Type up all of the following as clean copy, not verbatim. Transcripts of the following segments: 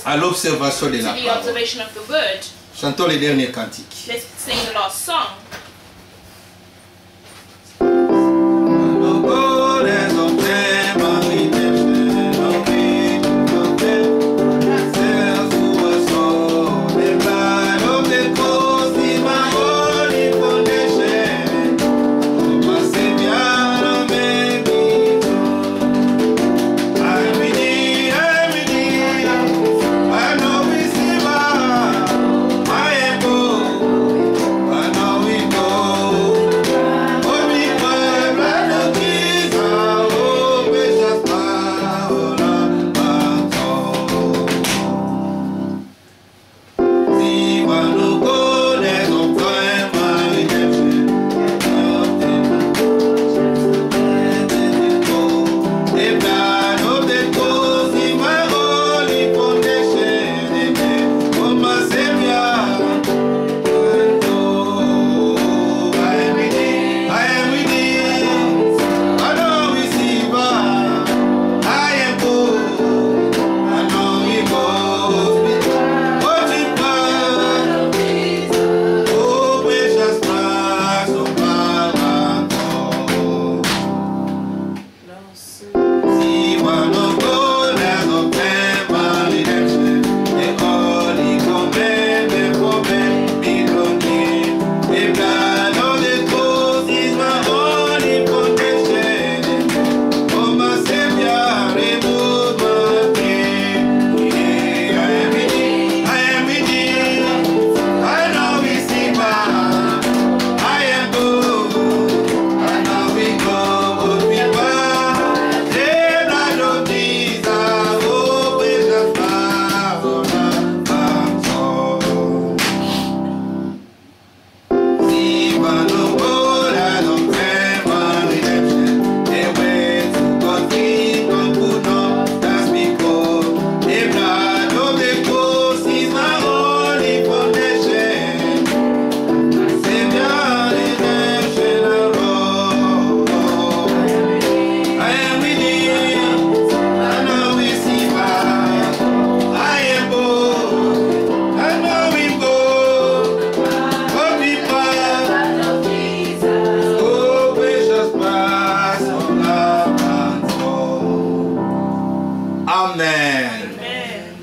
à l'observation de to la the parole. observation of the word. Chantons les derniers cantiques. Let's sing the last song.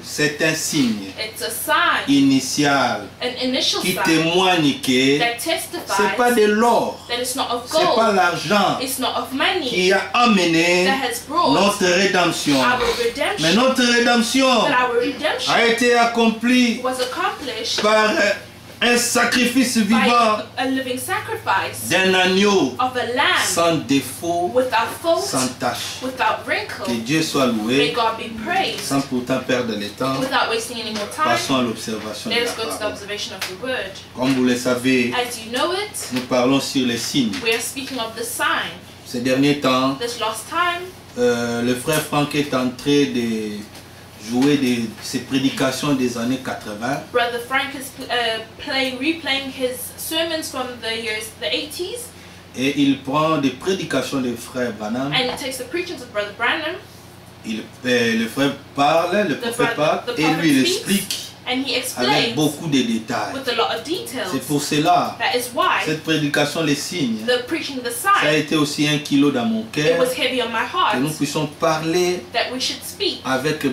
C'est un signe It's a sign, initial an initial qui sign témoigne que that c'est testifies pas de l'or, that it's not of c'est pas gold, l'argent it's not of money qui a amené that has brought notre rédemption. our Mais redemption, notre rédemption but our redemption a été accomplie was accomplished par un sacrifice by vivant a living sacrifice d'un agneau of a lamb sans défaut, without fault, sans tache. without Que wrinkle. Dieu soit May loué, God be praised. sans pourtant perdre le temps. Without wasting any more time, Passons à l'observation de let la us go to the parole. observation of the word. Comme vous le savez, As you know it, nous parlons sur les signes. we are speaking of the sign. Ces derniers temps, This last time, le frère Franck est en train de jouer ses prédications des années 80. Brother Frank is replaying his sermons from the 80s, Et il prend des prédications de frère Branham. and he takes the preachings of Brother Branham, Le frère parle, le prophète parle, the et prophet lui il speaks, explique and he avec explains beaucoup de détails. with a lot of details. C'est pour cela, That is why cette prédication, les signes, the preaching the ça a sign, été aussi un kilo dans mon it cœur, was heavy on my que nous heart, puissions parler that we should speak avec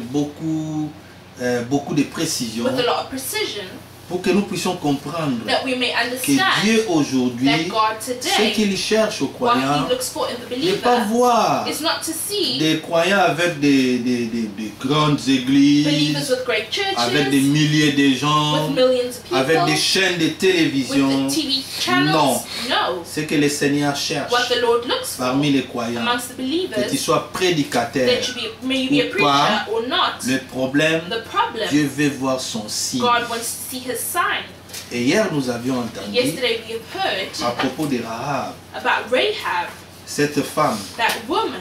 beaucoup de précision, with a lot of precision, pour que nous puissions comprendre that we may que understand Dieu aujourd'hui, that God ce today, qu'il cherche aux what croyants, he looks for in the n'est pas believer, voir is not to see des croyants avec des grandes églises, believers with great avec des churches, milliers de gens, with millions of avec des people, chaîne de télévision. with the TV channels. Non. No. Ce que le Seigneur cherche What the Lord looks for parmi les croyants, amongst the que tu believers, sois prédicateur. that you may you be a ou pas, preacher or not. Le problème, The problem, Dieu veut voir son signe. God wants to see his sign. Et hier, nous avions entendu Yesterday we have à heard propos de Rahab, about Rahab, cette femme that woman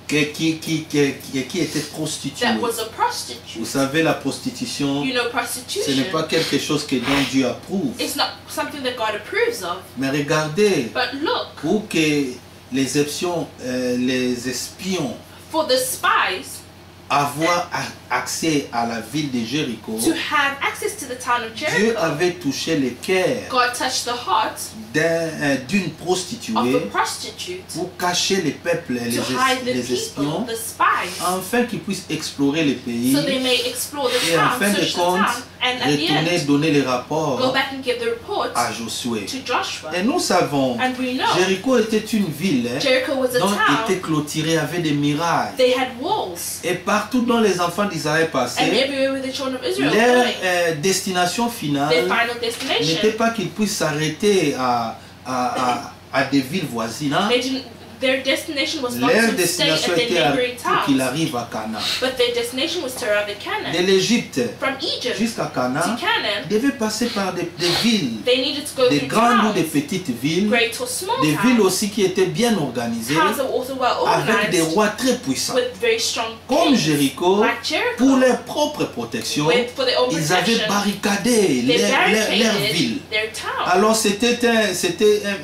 qui était prostituée. that was a prostitute. Vous savez, la prostitution, You know, ce prostitution, n'est pas quelque chose que dont Dieu approuve. it's not something that God approves of. Mais regardez, But look, pour que les espions, for the for the spies avoir accès à la ville de Jéricho, to have access to the town of Dieu Jericho, avait touché le cœur God touched the heart d'une of prostituée a prostitute pour cacher les peuples, to hide the les people, espions, the spies, afin qu'ils puissent explorer le pays so they may explore the et en town, fin de search the compte, town, and at the retourner end, donner les go rapports back and give the report à Josué. to Joshua. Et nous savons, And we know Jéricho était une ville Jericho was a dont était town, clôturée avec des murailles. they had walls, Et partout dont les enfants d'Israël and passaient, everywhere where the children of Israel leur went, destination finale their final n'était destination, pas qu'ils puissent s'arrêter à des villes voisines. Hein. their destination was not Leur to stay at destination the était neighboring pour qu'il towns, arrive à Canaan. but their destination was to arrive at De Canaan. l'Égypte From Egypt jusqu'à to Canaan, Canaan, ils devaient passer par des villes, they needed to go des through grandes ou des towns, petites villes, great or small des villes towns, aussi qui étaient bien organisées, towns that were also well avec des organized, rois très puissants. with very strong Comme kings, Jéricho, like Jericho, pour leur propre protection, for their own ils avaient protection, barricadé they leur ville. barricaded their town. Alors c'était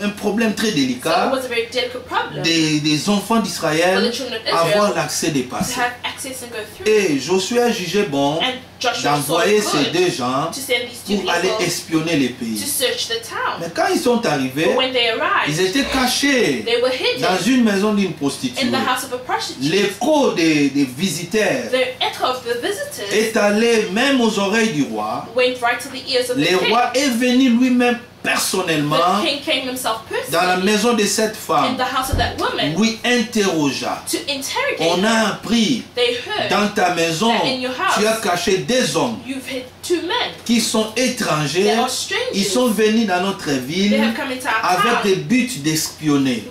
un problème très So it délicat was a very delicate problem des enfants for d'Israël the children of Israel avoir l'accès to dépassé. have access and go through. Et Josué a jugé bon And Joshua saw d'envoyer it ces good deux gens to send these two pour aller people espionner les to pays. search the town. Mais quand ils sont arrivés, But when they ils arrived, étaient cachés they were hidden dans une maison d'une prostituée. in the house of a prostitute. L'écho des visiteurs The echo of the visitors est allé même aux oreilles du roi. went right to the ears of the Le king. roi est venu lui-même personnellement The king came himself dans la personally maison de cette in femme, the house of that woman lui interrogea. to interrogate On her. a appris They heard dans ta maison, that in your house tu as caché des hommes you've hid two men. qui sont étrangers. They are Ils strangers. sont venus dans notre They ville have come into our avec des town buts d'espionner.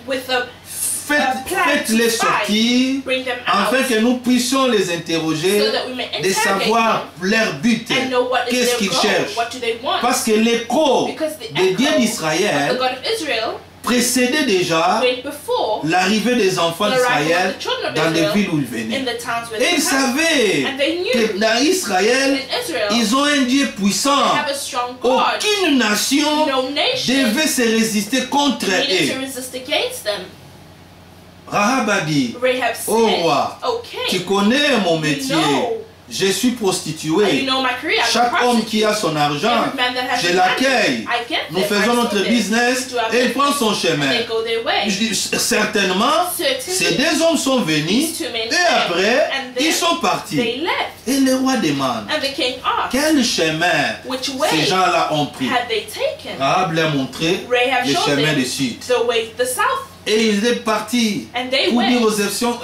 with a Faites-les sortir bring them out afin que nous puissions les interroger, so that we may de interrogate savoir them leur but, and know what is qu'est-ce their qu'ils goal, cherchent. what do they want. Parce que l'écho Because the des dieux echo of the d'Israël God of Israel précédait déjà went before l'arrivée des enfants the arrival d'Israël of the children of dans les Israel villes où ils in venaient. the towns where Et they ils come. savaient And they knew que dans Israël, in Israel ils ont un Dieu puissant. they have a strong God. Aucune nation No nation devait se résister contre needed to eux. resist against them. Rahab a dit, Rahab said, oh roi, tu okay, connais mon métier. know. Je suis You prostituée. know my career. I'm a Chaque homme prostitute. qui a son argent, Every man that has je money, l'accueille. I get Nous them, faisons I notre see them. business We do our et il business, prend son and chemin. they go their way. Je dis, certainement, ces Certainly, deux hommes sont venus these two men et came, après, and then ils sont partis. they left. Et le roi demande, And the king asked, quel chemin which ces way gens-là ont pris? had they taken? Rahab leur a montré Rahab le showed chemin them du sud. the way, the south. Et ils étaient partis And they pour dire went aux espions,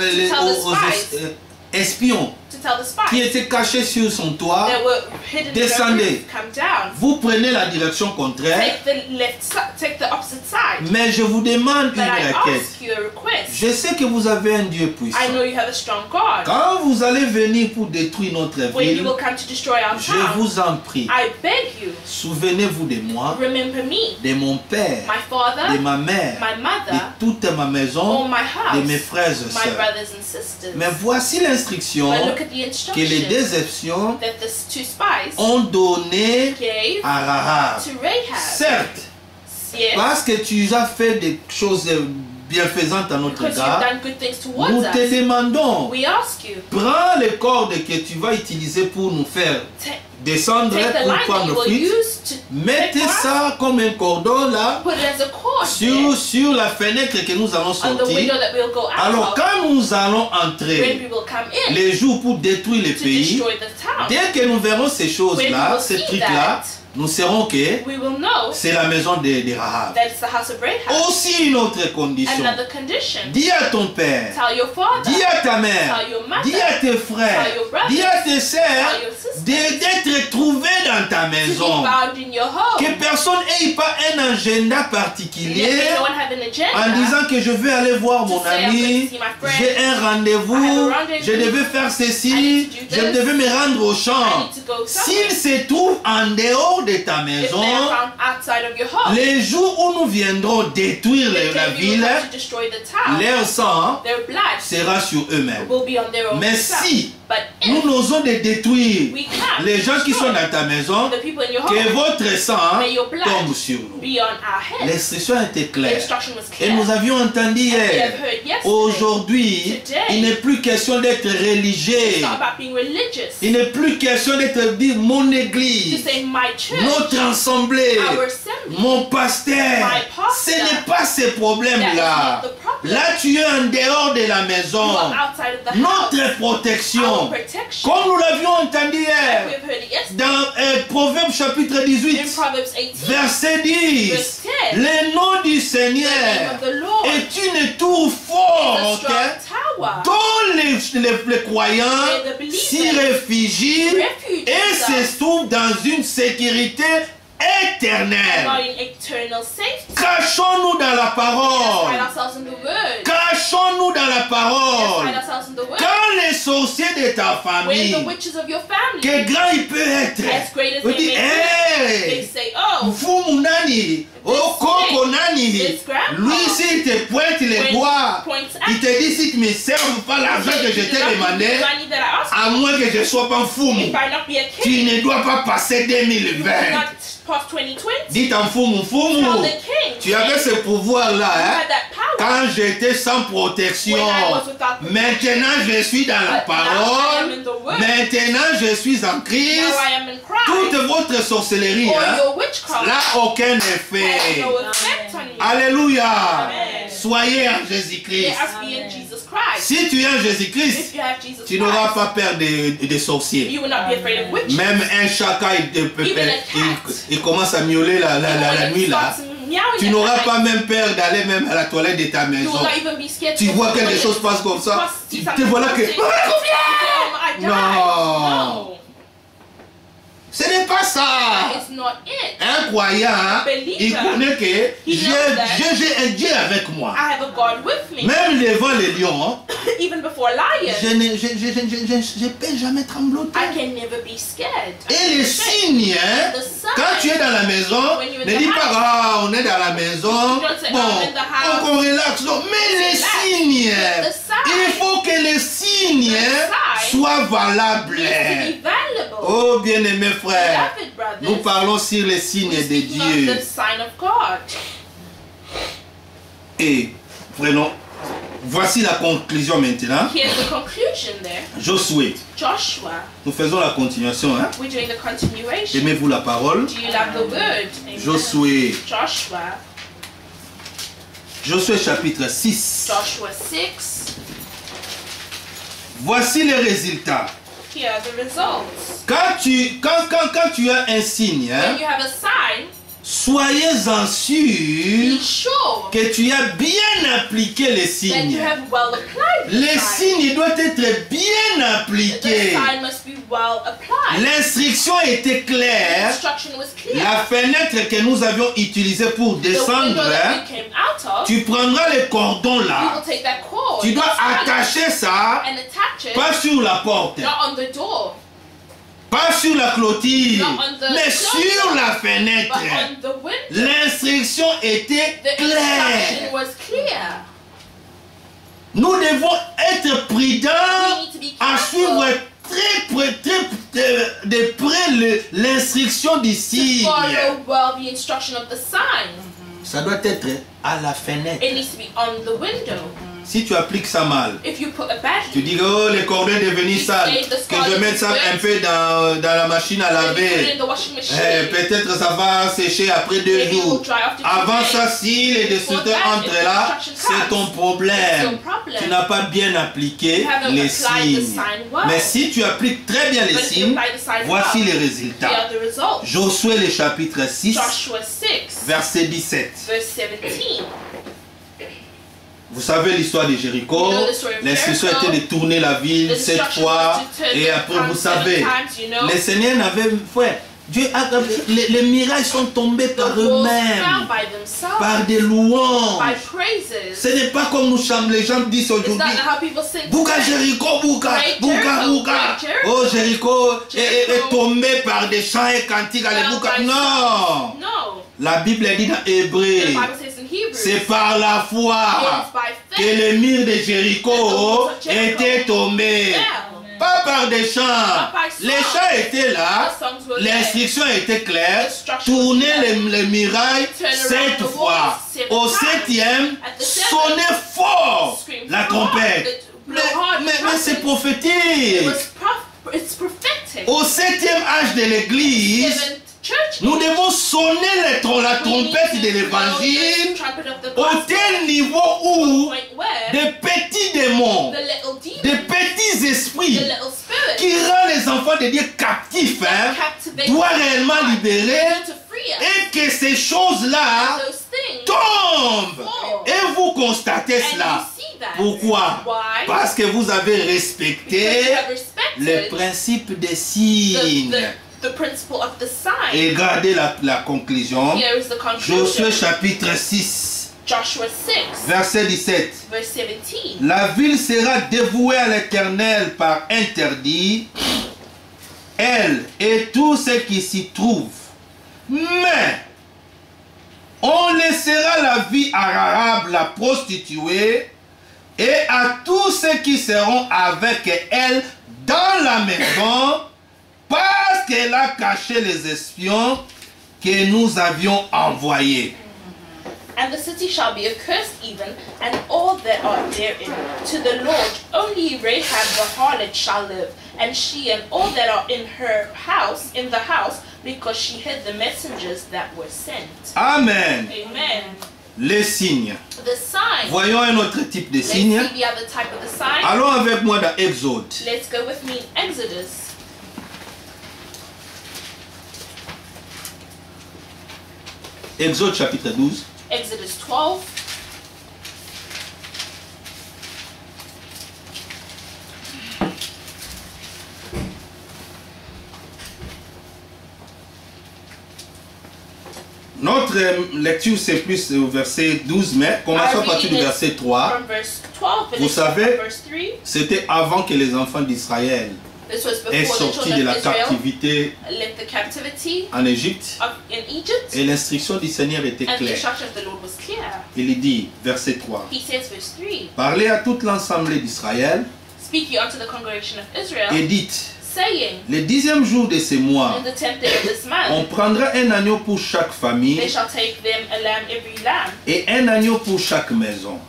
espions to tell the qui spies étaient cachés sur son toit, that were hidden in the Descendez. roof, come down. vous prenez la direction contraire, Take the opposite side. mais je vous demande But une I requête. ask you a request. Je sais que vous avez un Dieu puissant. I know you have a strong God. Quand vous allez venir pour détruire notre When you ville, will come to destroy our je town, vous en prie, I beg you, souvenez-vous de moi, remember me, de mon père, my father, de ma mère, my de mother, toute ma all maison, my de mes house, frères et my sœurs. brothers and sisters. Mais voici l'instruction But look at the que les instruction deux espions that the two spies ont donnée gave à Rahab. to Rahab. Certes, Yes, parce que tu as fait des choses bienfaisantes à notre because you've égard, done good things towards nous te us. demandons, We ask you, prends les cordes que tu vas utiliser pour nous faire descendre, take the pour line that prendre you will fuite, use to mettez take us, ça comme un cordon là, put it as a cord there, sur la fenêtre que nous allons on the sortir. window that we'll go out Alors of quand nous allons when entrer we will come in les jours pour détruire le to pays, destroy the town. dès que nous verrons ces When we choses-là, will ces see trucs-là, that, nous saurons que we will know c'est la maison de Rahab. that it's the house of Rahab. Aussi une autre condition. Another condition, Dis à ton père, tell your father, dis à ta mère, tell your mother, dis à tes frères, tell your brothers, dis à tes sœurs tell your sisters, d'être trouvés dans ta to be maison. found in your home. Que personne n'ait pas un agenda Let particulier no one have an agenda en disant que je vais aller voir mon to say, I'm ami, going to see my friend, j'ai un rendez-vous, I have a rendezvous, je devais faire I ceci, need to do je this, devais me rendre au I champ. need to go S'il somewhere. se trouve en dehors de ta If maison, they are found outside of your home, les jours où nous viendrons détruire the la day you will ville, have to destroy the town, leur sang their blood sera sur eux-mêmes. will be on their own Mais self. si But nous if n'osons de détruire we can't les gens qui sont destroy dans ta maison, the people in your que home, votre sang may your blood tombe sur nous. be on our heads. L'instruction était The claire. instruction was Et clear. nous avions entendu We hier. have heard yesterday. Aujourd'hui, Today, il n'est plus question d'être religieux. it's not about being religious. Il n'est plus question d'être dit mon To église, say my church, notre assemblée, our assembly, mon pasteur. My pastor. Ce n'est pas ces that is problèmes-là. not the problem. Là, tu es en dehors de la You maison. are outside of the house. Notre Our protection, protection. comme nous l'avions entendu We hier, have heard it yesterday. dans Proverbe chapitre In 18, Proverbs 18, verset 10, verse 10, le nom du the name Seigneur of the Lord est une tour is a forte strong tower. dont les croyants Where the believers s'y réfugient refuge et themselves se trouvent dans une sécurité and éternelle. are in eternal safety. Cachons-nous dans la Let's hide parole. ourselves in the word. Cachons-nous dans la Let's parole. hide ourselves in the word. Quand les sorciers de ta When famille, the witches of your family, que grand il peut être, as great as on they dit, may be, they hey, say, oh, Fumu nani, oh Koko nani, this grandpa, lui s'il te pointe les when doigts, he points il at te dit si tu me serves pas l'argent que je t'ai demandé, money that I asked à moins que je sois pas Fumu, if I not be a tu king, ne dois pas passer you will 2020. not pass 2020. Dites en Fumu, Tell Fumu, the king, tu avais ce pouvoir-là, you hein? had that power. Quand j'étais sans protection, When I was without protection. maintenant je suis dans la But now I am parole, in the word. maintenant je suis en Now Christ, I am in Christ. toute votre sorcellerie, Or hein, your witchcraft n'a aucun has effet. no effect on you. Alléluia. Amen. Soyez en Let Jésus-Christ. us be in Jesus Christ. Si tu es en If Jésus-Christ, you have Jesus tu n'auras Christ, pas peur des sorciers. you will not be afraid of witches. Même un chacal, il commence à miauler la nuit là. Tu n'auras pas même peur d'aller même à la toilette de ta You maison. will not even be scared Tu to vois go to quelque the chose toilet. passe comme ça. See Te something voilà que... passing. Oh, I died. Non. No. Ce n'est pas ça. That is not it. Un croyant, il connaît que j'ai un Dieu avec moi. I have a God with me. Même devant les lions, Even before lions, je ne peux jamais trembloter. I can never be scared. Et les signes, hein, The sign, quand tu es dans la maison, When you're in ne the dis pas, house. ah, on est dans la maison, Don't say, bon, I'm in the house. on relaxe. Non, mais les Relax. signes, The sign. il faut que les signes The sign soient valables. needs to be valuable. Oh, bien-aimés frères, Beloved brothers, nous parlons sur les signes we're de speaking of Dieu. the sign of God. Et prenons, voici la conclusion maintenant. Here's the conclusion there. Josué, Joshua, nous faisons la continuation. Hein? we're doing the continuation. Aimez-vous la parole? Do you love the word? Amen. Josué, Joshua, Josué chapitre 6. Joshua 6. Voici les résultats. Here are the results. Quand tu as un signe, When hein, you have a sign, soyez-en be sûr sure que tu as bien appliqué les that signes. you have well applied the Les sign. signes doivent être bien The appliqués. sign must be well applied. L'instruction était The claire. instruction was clear. La fenêtre que nous avions utilisée pour The descendre, window hein, that we came out of, tu prendras le cordon you là. will take that cord Tu dois and attacher ça, attach it, pas sur la porte, not on the door, pas sur la clôture, Not on the mais closure, sur la fenêtre. but on the window. L'instruction était The claire. instruction was clear. Nous devons être We prudents need to be à suivre careful de près l'instruction du to signe. follow well the instruction of the sign. Ça doit être à la fenêtre. It needs to be on the window. Si tu appliques ça mal, If you put a bad tu dis oh les cordons est devenu sale, que je mette ça un peu dans la machine à and you put it laver. in the washing machine, Peut-être ça va sécher après 2 maybe it will jours. dry after 2 Avant days. ça, si les destructeurs entrent là, c'est ton problème. Tu n'as pas bien appliqué You haven't les applied the signes. sign well. Mais si tu appliques très bien les But if you signes, apply the sign voici well, les here résultats. are the results. Josué le chapitre 6, Joshua 6, verset 17. verse 17. Vous savez l'histoire de Jéricho. You know the story of L'instruction Jericho. était de tourner la ville The 7 instruction fois. was to turn Et the après, town vous 7 savez, times, you know. les Seigneurs n'avaient... Ouais, Dieu a, les mirages sont tombés The par walls fell eux-mêmes, by themselves, par des louanges. by praises. Ce n'est pas comme les gens disent It's aujourd'hui. not how people sing. Bouka Jéricho, Bouka, Great Bouka, Jericho, Bouka. Great Jericho. Oh, Jéricho est Jericho. tombé par des chants et cantiques. Allez, Fell Bouka. by Non. No. La Bible dit dans The Hébreu, Bible says in Hebrews, c'est par la foi it is by que faith les murs de Jéricho that the walls of Jericho étaient tombés. fell. Pas par des chants. Les chants étaient là. L'instruction était claire. Tournez les murailles 7 fois. Au 7e, sonnez fort la trompette. Mais c'est prophétique. Au 7e âge de l'église, nous devons sonner la trompette de l'évangile au tel niveau où des petits démons, des petits esprits qui rendent les enfants de Dieu captifs, doivent réellement libérer et que ces choses-là tombent. Et vous constatez cela. Pourquoi? Parce que vous avez respecté le principe des signes. Et regardez la conclusion. Josué chapitre 6. Verset 17. La ville sera dévouée à l'Éternel par interdit, elle et tout ce qui s'y trouve. Mais on laissera la vie à Rahab, la prostituée, et à tous ceux qui seront avec elle dans la maison, parce qu'elle a caché les espions que nous avions envoyés. And the city shall be accursed even, and all that are therein. To the Lord only Rahab the harlot shall live, and she and all that are in her house, because she hid the messengers that were sent. Amen. Amen. Les signes. The sign. Voyons un autre type de signe. Let's see the other type of the sign. Allons avec moi dans Exode. Let's go with me in Exodus. Exode chapitre 12. Exodus 12. Notre lecture c'est plus au verset 12, mais commençons à partir du verset 3. Vous savez, c'était avant que les enfants d'Israël aient sorti de la captivité en Égypte. Et l'instruction du Seigneur était claire. Il dit, verset 3, parlez à toute l'assemblée d'Israël et dites, le 10e jour de ce mois, on prendra un agneau pour chaque famille et un agneau pour chaque maison.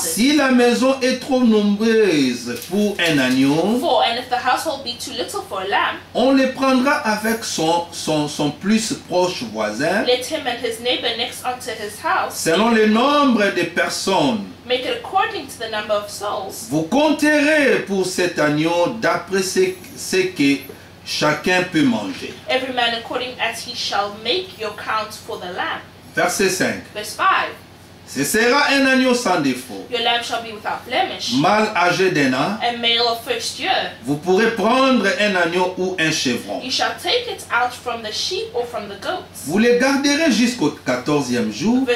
Si la maison est trop nombreuse pour un agneau, on le prendra avec son plus proche voisin, selon le nombre de personnes. Vous compterez pour cet agneau d'après ce que chacun peut manger. Verset 5. Ce sera un agneau sans défaut. Mâle âgé d'un an. Vous pourrez prendre un agneau ou un chevron. Vous les garderez jusqu'au 14e jour.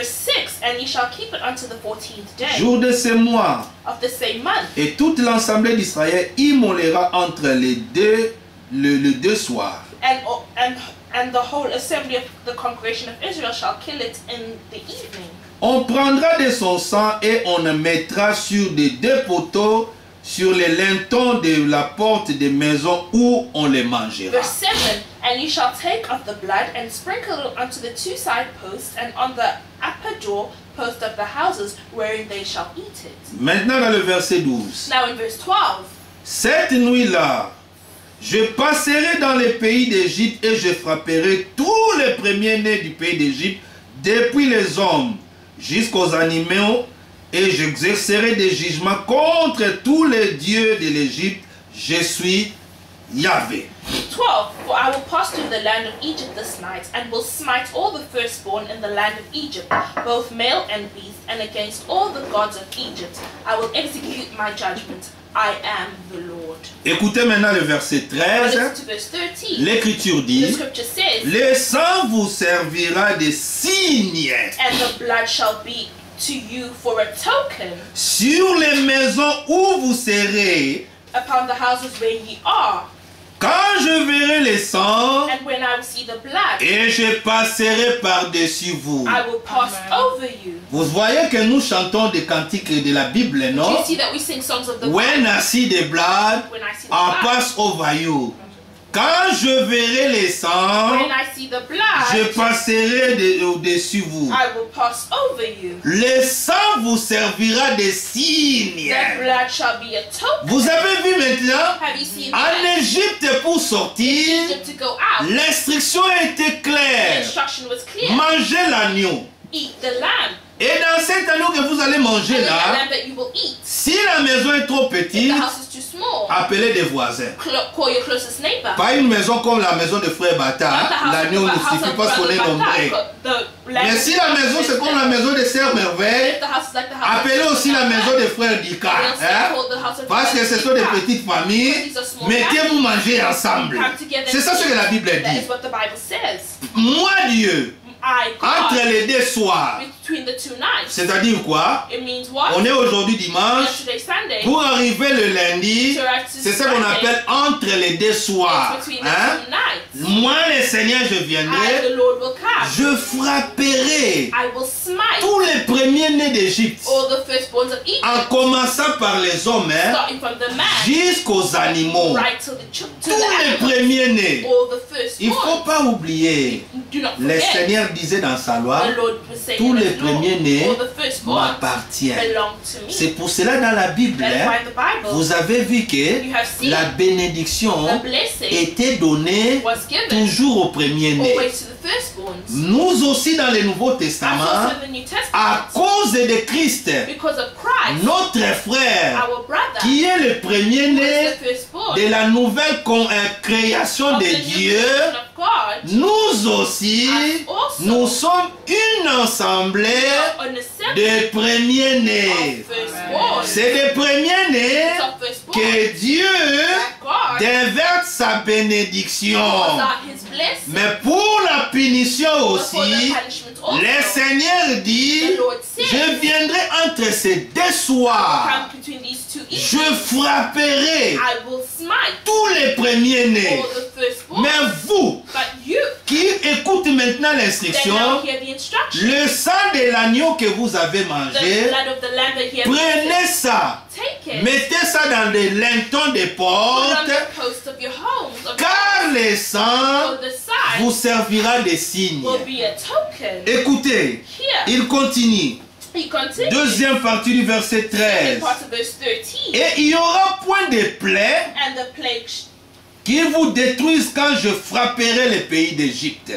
Jour de ce mois. Et toute l'assemblée d'Israël immolera entre les deux soirs. And the whole assembly of the congregation of Israel shall kill it in the evening. On prendra de son sang et on le mettra sur des deux poteaux sur les lintons de la porte des maisons où on les mangera. Verse 7. And you shall take of the blood and sprinkle it unto the two side posts and on the upper door post of the houses wherein they shall eat it. Maintenant dans le verset 12. Now in verse 12. Cette nuit-là, je passerai dans les pays d'Égypte et je frapperai tous les premiers-nés du pays d'Égypte, depuis les hommes jusqu'aux animaux, et j'exercerai des jugements contre tous les dieux de l'Égypte. Je suis Yahvé. 12. For I will pass through the land of Egypt this night, and will smite all the firstborn in the land of Egypt, both male and beast, and against all the gods of Egypt I will execute my judgment. I am the Lord. Écoutez maintenant le verset 13. L'Écriture dit, le sang vous servira de signe. And the blood shall be to you for a token. Sur les maisons où vous serez, upon the houses where ye are. Quand quand je verrai le sang, and when I will see the blood, et je passerai par-dessus vous. I will pass over you. Vous voyez que nous chantons des cantiques de la Bible, Do non? you see that we sing songs of the When Bible? I see the blood, When I see the I'll blood, pass over you. Quand je verrai le sang, when I see the blood, je passerai au-dessus vous. I will pass over you. Le sang vous servira de signe. The blood shall be a token. Vous avez vu maintenant? Have you seen En that? Égypte, pour sortir, Egypt to go out, l'instruction était the claire. instruction was clear. Mangez l'agneau. Eat the lamb. Et dans cet agneau que vous allez And manger then the là, lamb that you will eat. si la maison est trop If petite, the house is too small, appelez des voisins. call your closest neighbor. Pas une maison comme la maison de frère Bata. Not the house L'agneau of ne the house suffit of pas qu'on est Brother nombreux. Batak, the lamb Mais is si la maison c'est comme la maison de Sœur Merveille, If the house is like the house appelez of aussi la maison de frère Dika. They'll still Hein? call the house of Parce que ce sont des petites familles. Mettez-vous manger ensemble. Come together. C'est ça ce que la Bible That dit. is what the Bible says. Moi Dieu, I, entre God, les deux soirs. between the two nights. C'est-à-dire quoi? It means what? On est aujourd'hui dimanche. Yesterday, Sunday. Pour arriver le lundi, c'est ce qu'on appelle entre les deux soirs. It's between the Hein? two nights. Moi le Seigneur, je I, viendrai. the Lord, will come. Je frapperai I will smite tous les premiers-nés d'Égypte. all the firstborns of Egypt, En commençant par les hommes, hein, starting from the man jusqu'aux animaux. right to the Tous les animals. premiers-nés. All the Il ne faut firstborns. pas oublier. Do not Le forget. Seigneur disait dans sa loi, The Lord was saying tous in les His law, premiers-nés all the firstborns m'appartiennent. belong to me. C'est pour cela dans la Bible, That's hein, why the Bible, vous avez vu que you have seen la bénédiction the blessing était donnée was given toujours aux premiers-nés. always to the firstborns. Nous aussi dans le Nouveau That's Testament, also the New à Testament. cause de Christ, Because of Christ, notre frère, our brother, qui est le who premier-né is the firstborn de la nouvelle création of de the new Dieu, creation of God, nous aussi, us also nous sommes une assemblée an assembly de premiers-nés. of firstborn. C'est des premiers-nés It's of firstborn. que Dieu That God déverse sa bénédiction. pours out His blessing. Mais pour la punition But for the aussi, punishment also, le Seigneur dit, the Lord says, je viendrai entre ces deux soirs. come between these two Je evenings. frapperai I will smite tous les premiers-nés. all the firstborn. Mais vous, But you, qui écoutez maintenant then l'instruction, now hear the instruction. le sang de l'agneau que vous avez The mangé, blood of the lamb that he has prenez ça, take it. mettez ça dans les lintons des Put it on portes, the posts of your homes. Of car le your sang on the side vous servira de signe. will be a token. Écoutez, Here, il continue. he continues. Deuxième partie du verset Second 13. part of verse 13. Et il y aura point de plaie And the plague qui vous détruisent quand je frapperai les pays d'Égypte.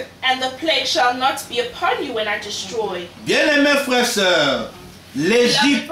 shall not be upon you when I destroy. Bien-aimés frères et sœurs, l'Égypte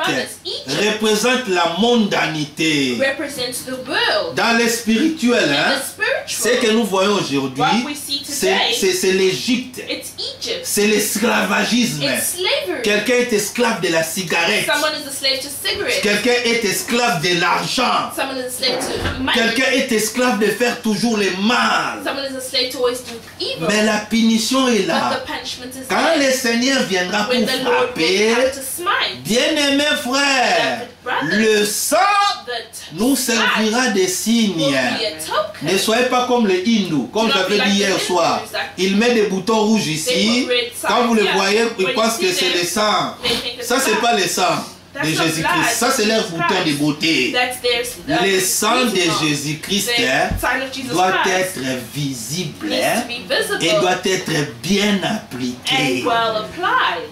représente la mondanité. Represents the world. Dans le spirituel, hein, The ce spiritual. que nous voyons aujourd'hui, What we see today, c'est l'Égypte. it's Egypt. C'est l'esclavagisme. It's slavery. Quelqu'un est esclave de la cigarette. Someone is a slave to cigarettes. Quelqu'un est esclave de l'argent. Someone is a slave to money. Quelqu'un est esclave de faire toujours le mal. Someone is a slave to always do evil. Mais la punition est But là. the punishment is Quand there. le Seigneur viendra pour When the Lord frapper, will come to smite, bien-aimés frères, le sang the nous servira de signe. will be a token. Ne soyez pas comme les hindous, comme j'avais dit hier soir. Ils mettent des boutons rouges ici. Quand vous le voyez, ils pensent que c'est le sang. They think it's Ça, c'est blood. pas le sang de Jésus-Christ. Ça, c'est leur bouton de beauté. That's their Le sang de beauty Jésus-Christ The sign of Jesus doit Christ être visible needs to be visible et doit être bien appliqué. and well applied.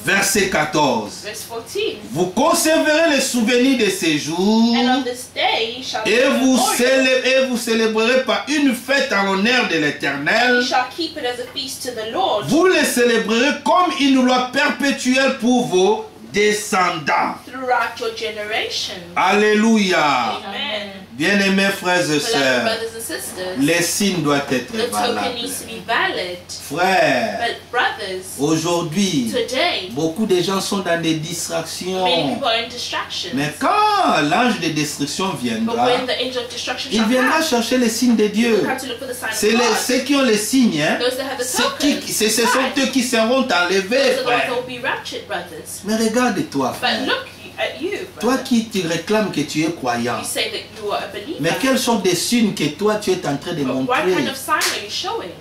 Verset 14. Verse 14. Vous conserverez le souvenir de ces jours And on this day ye shall et remember vous célébrerez par une fête en l'honneur de l'Éternel. ye shall keep it as a feast to the Lord Vous le célébrerez comme une loi perpétuelle pour vos descendants. throughout your generation. Alléluia. Amen. Bien-aimés frères et Beloved sœurs, brothers and sisters, les signes doivent être the token valables. needs to be valid. Frères, But brothers, aujourd'hui, today, beaucoup de gens sont dans des many distractions. people are in distractions. Mais quand l'ange de destruction But viendra, when the angel of destruction il shall viendra come, chercher les signes de Dieu. he'll come to look for the sign C'est of God. ceux qui ont les signes, hein. Those that have the Ce tokens, sont eux qui seront enlevés, those are the ones frère. that will be raptured, brothers. Mais regarde-toi, But frère. look at you, Toi qui te réclames que tu es croyant. You say that you are a believer. Mais quels sont des signes que toi tu es en train de montrer? What kind of sign are you showing?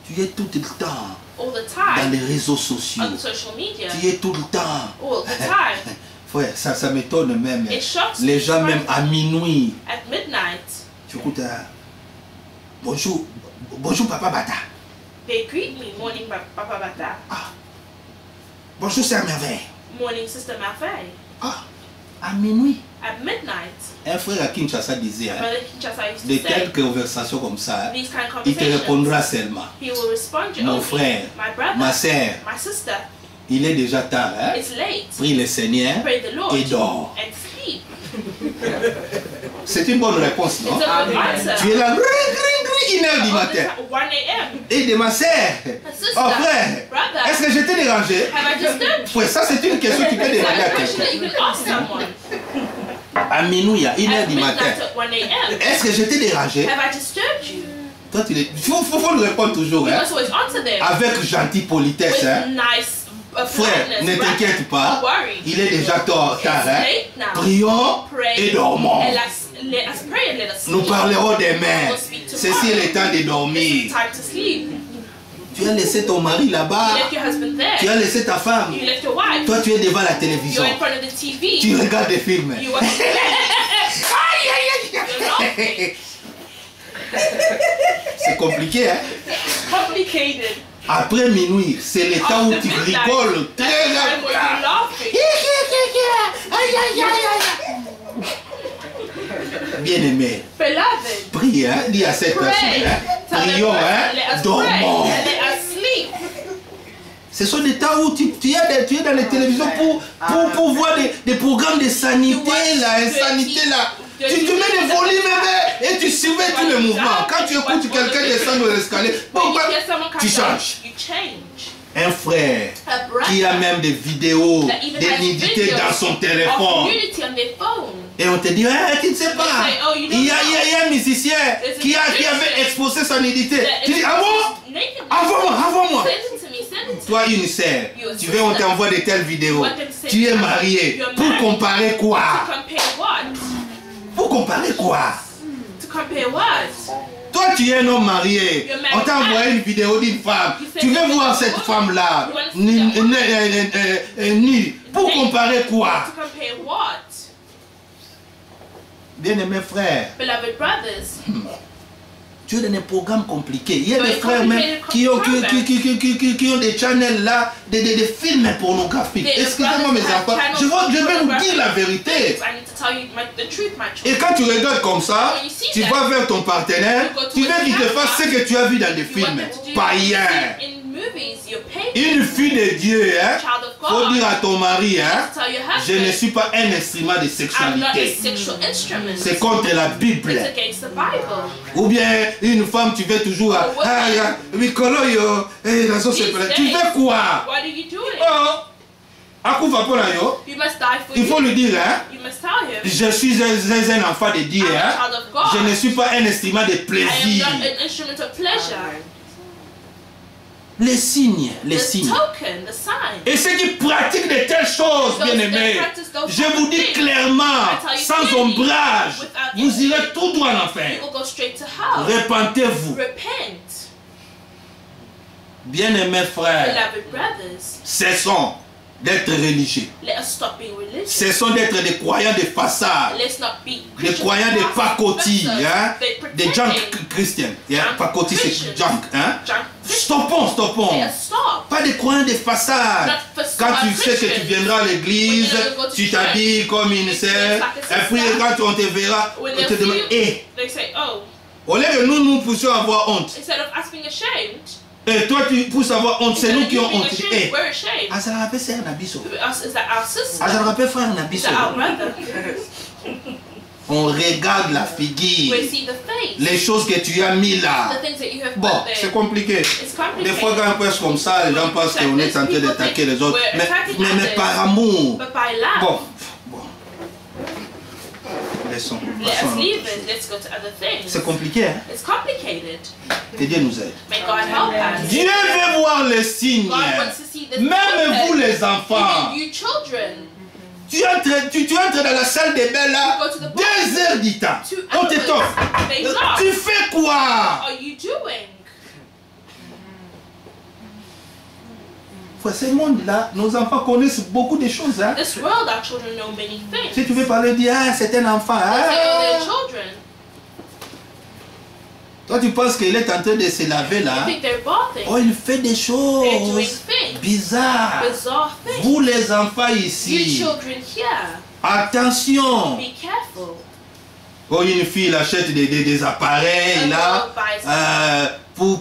Tu es tout le temps all the time dans les réseaux sociaux. on social media. Tu es tout le temps. All the time. Frère, ça m'étonne même. It shocks Les me gens même à minuit. At midnight. Tu écoutes, bonjour, bonjour Papa Bata. They greet me, morning Papa Bata. Ah. Bonjour Sœur Merveille. Morning Sister Merveille. Ah, à minuit. At midnight. Un frère à Kinshasa disait, de telles conversations comme ça, these kind of il te répondra seulement. He will respond Mon frère, my brother, ma sœur, my sister, il est déjà tard. Hein? It's late. Prie le Seigneur Pray the Lord et dors. and sleep. C'est une bonne réponse, non? Tu es là, 1h du matin. 1 a.m. Et de ma sœur, oh frère, est-ce que je t'ai dérangé? Ouais, ça c'est une question que tu peux demander à quelqu'un. À minuit, à 1h du matin. Est-ce que je t'ai dérangé? Toi, il faut le répondre toujours. Hein? Avec gentille politesse. Hein? Frère, ne t'inquiète pas. Il est déjà tard. Hein? Prions et dormons. Nous parlerons demain. Ceci est le temps de dormir. Tu as laissé ton mari là-bas. Tu as laissé ta femme. Toi, tu es devant la télévision. Tu regardes des films. C'est compliqué, hein? Complicated. Après minuit, c'est le temps où tu rigoles. Bien-aimé, prie, hein? Dis à cette personne, hein? Prions, hein? Dormons. Ce sont des temps où tu es dans les télévisions pour voir des programmes de sanité, là, insanité, là. Tu te mets des volumes et tu surveilles tous les mouvements. Quand tu écoutes quelqu'un descendre l'escalier, tu changes. Un frère qui a même des vidéos de nudité dans son téléphone. Et on te dit, tu ne sais pas, il y a un musicien qui avait exposé sa nudité. Tu dis, ah bon? Avant moi. Toi, une sœur, tu veux on t'envoie de telles vidéos. Tu es marié. Pour comparer quoi? Pour comparer quoi? Toi, tu es un homme marié. On t'a envoyé une vidéo d'une femme. Tu veux voir cette femme-là nue. Pour comparer quoi? Bien-aimés frères, tu es dans des programmes compliqués. Il y a des frères même qui ont des channels là, des films pornographiques. Excusez-moi mes enfants, je vais vous dire la vérité. Et quand tu regardes comme ça, tu vas vers ton partenaire, tu veux qu'il te fasse ce que tu as vu dans des films païens. Une fille de Dieu, hein, faut dire à ton mari, hein, je ne suis pas un instrument de sexualité. C'est contre la Bible. Ou bien une femme, tu veux toujours, tu veux quoi? Il faut lui dire, hein, je suis un enfant de Dieu, hein, je ne suis pas un instrument de plaisir. Les signes, les signes. Et ceux qui pratiquent de telles choses, bien-aimés, je vous dis clairement, sans ombrage, vous irez tout droit en enfer. Repentez-vous. Bien-aimés frères, cessons d'être religieux. Cessons d'être des croyants de façade, des croyants de pacotille, hein? Des junk chrétiens. Pacotille c'est junk. Hein? Stoppons. Pas des croyants de façade. Quand tu sais que tu viendras à l'église, tu t'habilles comme une sœur, et puis quand on te verra, on te demande, au lieu que nous poussions avoir honte. Et toi, pour savoir honte, c'est nous qui avons honte. Azarape c'est un abisso. Azarape frère un abisso. On regarde la figure, les choses que tu as mis là. Bon, c'est compliqué. Des fois, quand on pense comme ça, les gens pensent qu'on est en train d'attaquer les autres. Mais par amour. Bon. Laissons. C'est compliqué, hein? Que Dieu nous aide. Dieu veut voir les signes. Même vous les enfants. Tu entres dans la salle des bains là, 2 heures du temps. On t'étoffe. Tu fais quoi? What are you doing? Ce monde-là, nos enfants connaissent beaucoup de choses. Hein? This world, our children know many things. Si tu veux parler, dire, ah, c'est un enfant. They're children. Toi, tu penses qu'il est en train de se laver là? Oh, il fait des choses bizarres. Vous les enfants ici, attention. Be careful. Oh, une fille elle achète des appareils là, pour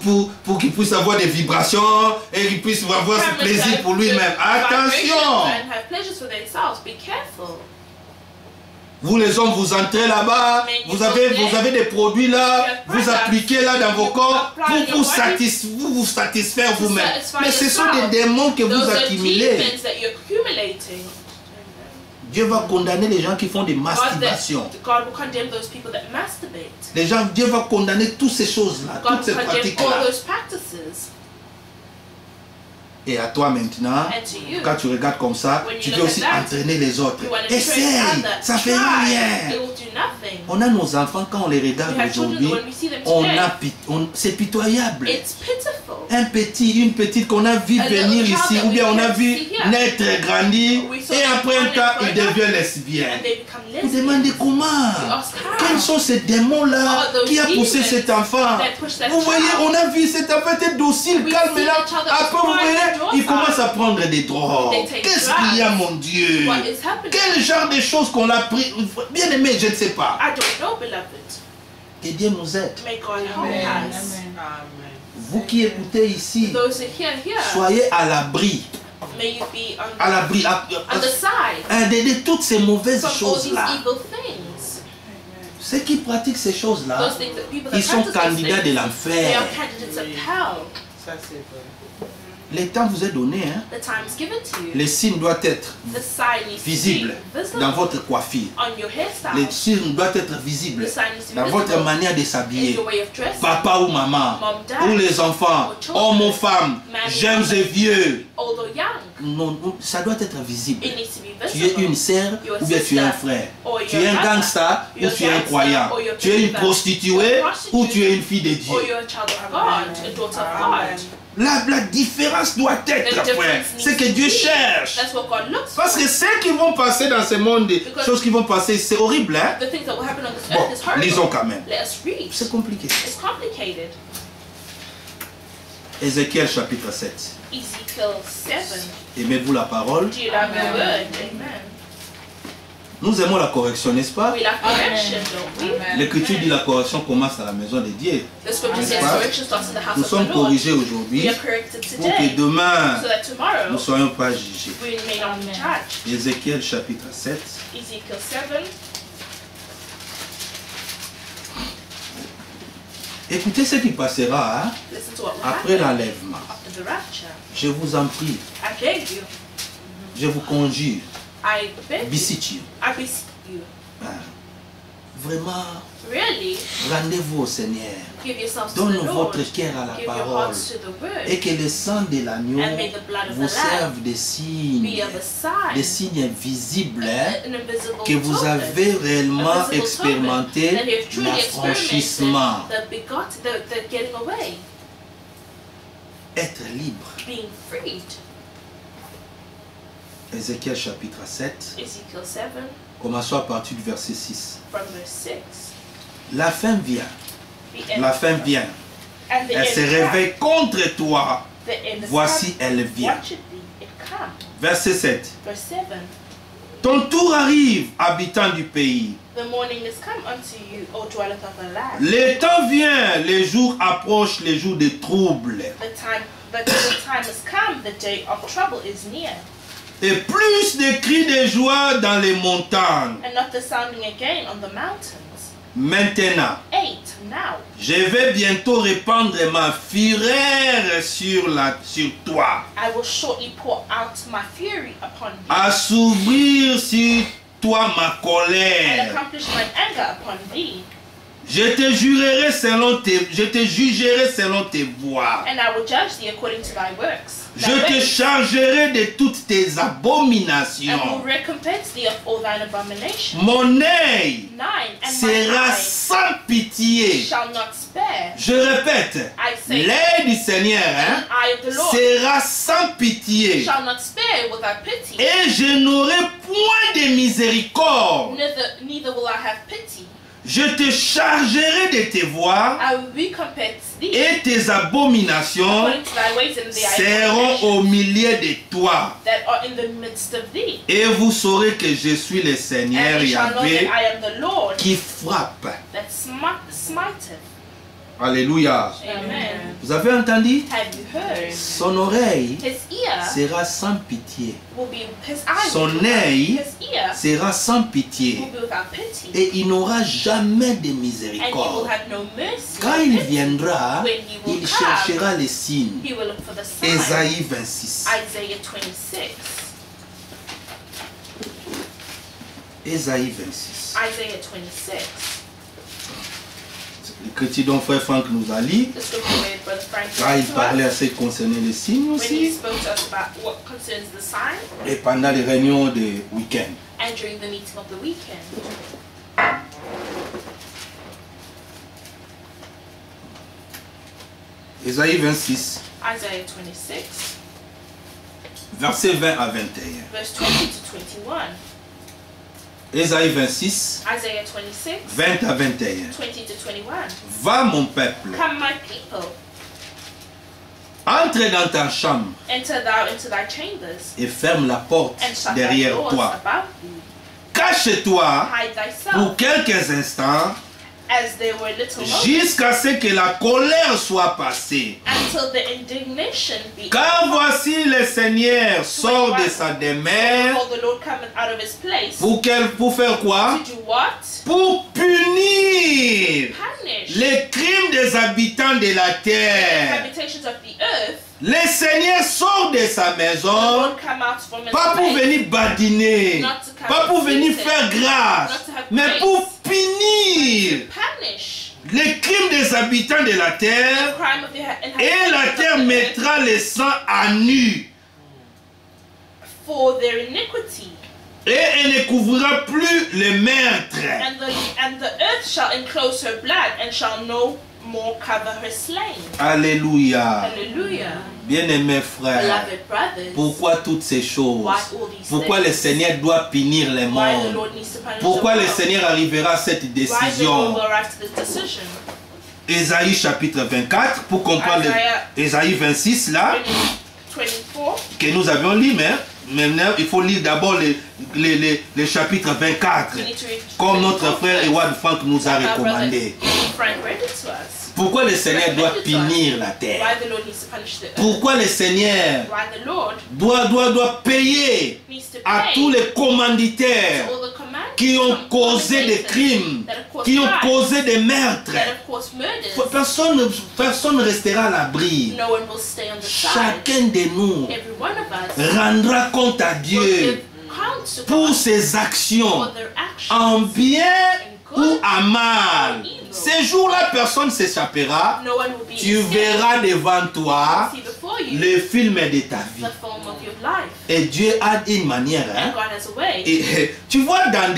qu'il puisse avoir des vibrations et qu'il puisse avoir ce plaisir pour lui-même. Attention. Vous les hommes, vous entrez là-bas, vous avez des produits là, vous appliquez là dans vos corps pour vous satisfaire vous-même. Mais ce sont des démons que vous accumulez. Dieu va condamner les gens qui font des masturbations. Les gens, Dieu va condamner toutes ces choses-là, toutes ces pratiques-là. Et à toi maintenant, quand tu regardes comme ça, tu peux aussi entraîner les autres. Essaye, ça ne fait rien. On a nos enfants, quand on les regarde aujourd'hui, c'est pitoyable. Une petite qu'on a vu venir ici, ou bien on a vu naître, grandir, et après un temps, ils deviennent lesbiennes. Vous demandez comment? Quels sont ces démons-là qui a poussé cet enfant? Vous voyez, on a vu cet enfant être docile, calme là. Après, vous voyez, il commence à prendre des drogues. Qu'est-ce qu'il y a, mon Dieu? Quel genre de choses qu'on a pris? Bien aimé, je ne sais pas. Que Dieu nous aide. Vous qui écoutez ici, soyez à l'abri. De toutes ces mauvaises choses-là. Ceux qui pratiquent ces choses-là, ils sont candidats de l'enfer. Ça, c'est vrai. Le temps vous est donné, hein? Le signe doit être visible dans votre coiffure. Le signe doit être visible dans votre manière de s'habiller. Papa ou maman, ou les enfants, hommes ou femmes, jeunes et vieux. Non, ça doit être visible. Tu es une sœur ou bien tu es un frère. Tu es un gangster ou tu es un croyant. Tu es une prostituée ou tu es une fille de Dieu. La différence doit être, frère. C'est que Dieu cherche. Parce que ceux qui vont passer dans ce monde, les choses qui vont passer, c'est horrible, hein? Bon, lisons quand même. C'est compliqué. Ézéchiel chapitre 7. Aimez-vous la parole? Nous aimons la correction, n'est-ce pas? L'Écriture dit la correction commence à la maison de Dieu. Nous sommes corrigés aujourd'hui pour que demain nous ne soyons pas jugés. Ézéchiel chapitre 7. Écoutez ce qui passera hein, après l'enlèvement. Je vous en prie. Je vous conjure. Beseech you. Vraiment, rendez-vous au Seigneur. Donne votre cœur à la parole. Et que le sang de l'agneau vous serve de signes. Des signes visibles que vous avez réellement expérimenté l'affranchissement. Être libre. Ézéchiel chapitre 7. Commençons à partir du verset 6. La fin vient. La fin vient. Elle se réveille contre toi. Voici, elle vient. Verset 7. Ton tour arrive, habitant du pays. Le temps vient, les jours approchent, les jours de trouble. Et plus de cris de joie dans les montagnes. Maintenant, je vais bientôt répandre ma fureur sur toi. Assouvir sur toi ma colère. Je te jugerai selon tes voies. And I will judge thee according to thy works. Je te chargerai de toutes tes abominations. And will recompense thee of all thine abominations. Mon œil 9. And sera my eye sans pitié. shall not spare. Je répète, I say, l'œil du Seigneur the eye of the Lord sera sans pitié. shall not spare without pity. Et je n'aurai point de miséricorde. Neither will I have pity. Je te chargerai de tes voies I will recompense thee et tes abominations according to thy ways and thy seront abominations au milieu de toi. that are in the midst of thee. Et vous saurez que je suis le Seigneur And ye shall know that Yahvé I am the Lord qui frappe. that smiteth. Alléluia. Amen. Vous avez entendu? Have you heard? Son oreille His ear sera sans pitié. will be his eye. Son will be œil his ear sera sans will pitié. be without pity. Et il n'aura jamais de And he will miséricorde. have no mercy. Quand or il pity. viendra, When he will il come, cherchera les signes. he will look for the sign. Ésaïe 26. Isaiah 26. Ésaïe 26. Isaiah 26. L'écriture dont frère Franck nous a lu, The scripture where Brother Frank là il read to parlait us, assez concernant les signes when he aussi. spoke to us about what concerns the sign Et pendant les réunions de week-end. and during the meeting of the weekend. Ésaïe 26, Isaiah 26, versets 20 à 21. verse 20 to 21. Ésaïe 26, Isaiah 26, 20 à 21. 20 to 21. Va mon peuple, Come, my people, entre dans ta chambre enter thou into thy chambers, et ferme la porte and shut thy derrière doors toi. about thee. Cache-toi Hide thyself, pour quelques instants as there were little moments, jusqu'à ce que la colère soit passée. until the indignation be Car voici le Seigneur sort de sa demeure Behold, the Lord cometh out of his place. pour faire quoi? To do what? Pour punir Punish les crimes des habitants de la the terre. habitations of the earth. Le Seigneur sort de sa The maison, Lord come out from his pas pour place, venir badiner, not to come pas pour and venir visit, faire grâce, not to have mais grace, pour punir punish les crimes des habitants de la the terre. crime of the Et la terre inhabitants of the earth mettra le sang à nu. for their iniquity, Et elle ne couvrira plus le meurtre. and the earth shall enclose her blood and shall no more cover her slain. Alléluia. Hallelujah. Bien-aimés frères, Beloved brothers, pourquoi toutes ces choses? why all these Pourquoi le things? Seigneur doit punir le Why the monde? Lord needs to punish Pourquoi the le world? Seigneur arrivera à cette Why the Lord décision? will arrive to this decision? Ésaïe chapitre 24, pour comprendre Ésaïe 26 là, 24. que nous avions lu, mais maintenant il faut lire d'abord le chapitre 24, We need to read comme notre 24 frère first. Ewad Frank nous a Our brother recommandé. Frank read it to us. Pourquoi le Seigneur doit punir la terre? Why the Lord needs to punish the earth. Pourquoi le Seigneur Why the Lord doit payer needs to à pay tous les commanditaires all the commands qui ont causé des crimes, that have caused qui ont crimes, causé des meurtres? that have caused murders. Personne ne restera à l'abri. No one will stay on the side. Chacun de nous Every one of us rendra compte à will Dieu give count to pour God ses actions, for their actions. en bien ou à mal. Ces jours-là, personne ne s'échappera. No one will be Tu escaped. verras devant toi See before you le film de ta vie. the form of your life. Et Dieu a une manière. And God has a way. Et tu vois dans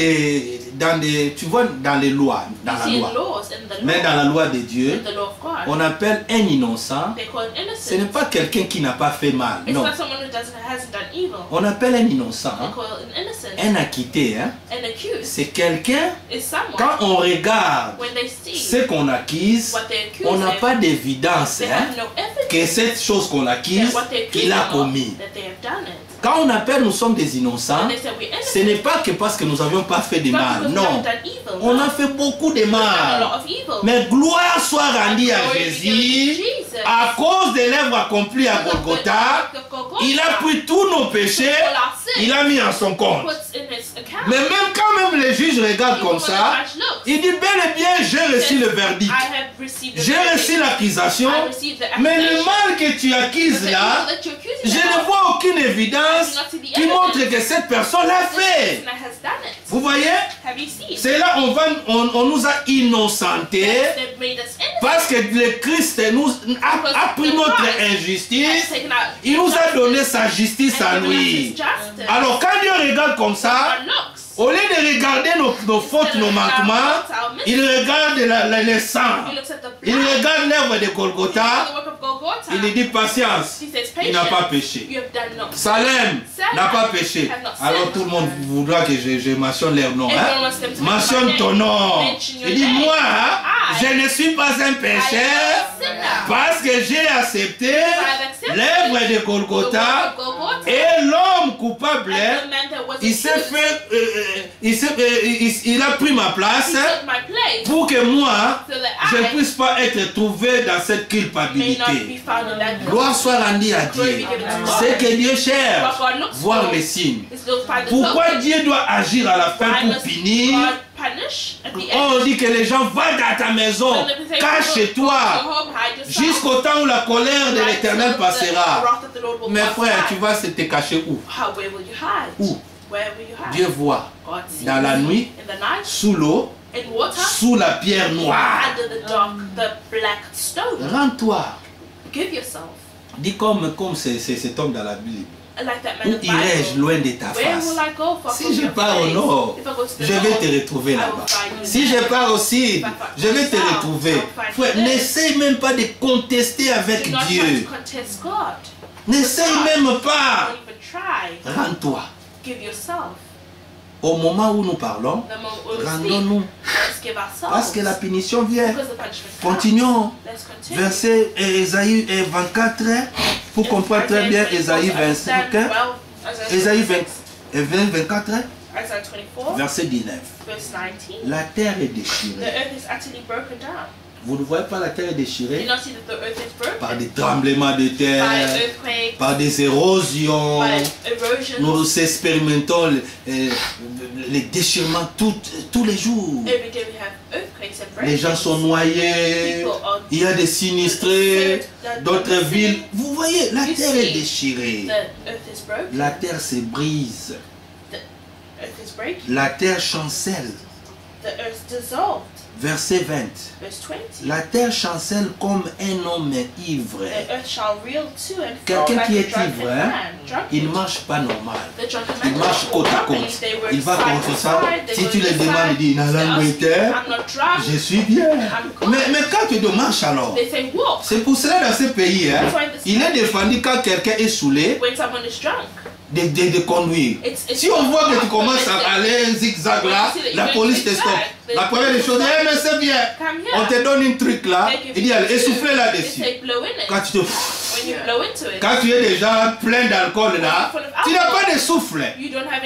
les lois, dans You la see loi. laws in the Mais law, dans la loi de Dieu, in the law of God. on appelle un innocent. They call it Ce n'est innocent. pas quelqu'un qui n'a pas fait mal. It's Non. not someone who hasn't done evil. On appelle un innocent. They call it an innocent. Un acquitté. An accused C'est quelqu'un, is someone quand on regarde when they see ce qu'on accuse, what they accuse on n'a them, pas d'évidence they have no evidence que cette chose qu'on accuse, that what they accuse il a them of, commis. that they have done it. Quand on appelle nous sommes des innocents, When they say we're ce innocent, n'est pas que parce que nous n'avions pas fait de it's not mal. because we Non. haven't done evil. On no. a fait beaucoup de We've done a mal. lot of evil. Mais gloire soit rendue à Glory be given to Jésus. Jesus. À cause des lèvres accomplies à Because of the Golgotha, work of Golgotha, il a pris tous nos péchés, all our sins, il a mis en son compte. puts in his account. Mais même quand même les juges regardent Even comme when the ça, judge looks, il dit bel et bien j'ai reçu le verdict. I have received the J'ai verdict. reçu l'accusation, I received the mais le accusation. mal que tu But accuses the là, evil that you're accusing je them ne of, vois aucune évidence I do not see the qui montre evidence que cette personne l'a this fait. person has done it. Vous voyez? C'est là on nous a innocentés parce que le Christ a pris notre injustice. Il nous a donné sa justice à lui. Alors quand Dieu regarde comme ça, au lieu de regarder nos fautes, nos manquements, il regarde le sang. Il regarde l'œuvre de Golgotha. Il lui dit patience. Il n'a pas péché. Salem n'a pas péché. Alors tout le monde voudra que je mentionne leur nom. Hein? Mentionne ton nom. Il dit moi, je ne suis pas un pécheur parce que j'ai accepté l'œuvre de Golgotha et l'homme coupable, il s'est fait, il a pris ma place pour que moi, je ne puisse pas être trouvé dans cette culpabilité. Gloire soit rendue à Dieu. C'est que Dieu cherche voir les signes. Pourquoi Dieu doit agir à la fin pour punir? On dit que les gens vont dans ta maison, cache-toi, jusqu'au temps où la colère de l'Éternel passera. Mais frère, tu vas te cacher où? Où? Dieu voit dans la nuit, sous l'eau, sous la pierre noire. Rends-toi. Dis comme cet homme dans la Bible. Où irai-je loin de ta face? Si je pars au nord, je vais te retrouver là-bas. Si je pars au sud, je vais te retrouver. Frère, n'essaye même pas de contester avec Dieu. N'essaye même pas. Rends-toi. Au moment où nous parlons, rendons-nous. Parce que la punition vient. Continuons. Verset Ésaïe 24. Pour comprendre très bien Ésaïe 25. Ésaïe 24. Verset 19. La terre est déchirée. Vous ne voyez pas la terre est déchirée par des tremblements de terre, par des érosions. Nous expérimentons les déchirements tous les jours. Les gens sont noyés, il y a des sinistrés, d'autres villes. Vous voyez, la terre est déchirée. La terre se brise. La terre chancelle. Verset 20. La terre chancelle comme un homme ivre. Quelqu'un qui est ivre, hein, il ne marche pas normal. Il marche côte à côte. Il va contre ça. Si tu le demandes, il dit, je suis bien. Mais quand tu te marches alors, c'est pour cela dans ce pays, hein, il est défendu quand quelqu'un est saoulé. De conduire. Si on voit que tu commences à aller zigzag là, la police te stoppe. La première des choses, mais c'est bien. On te donne un truc là, il dit allez, essoufflez là-dessus. Quand tu es déjà plein d'alcool là, tu n'as pas de souffle.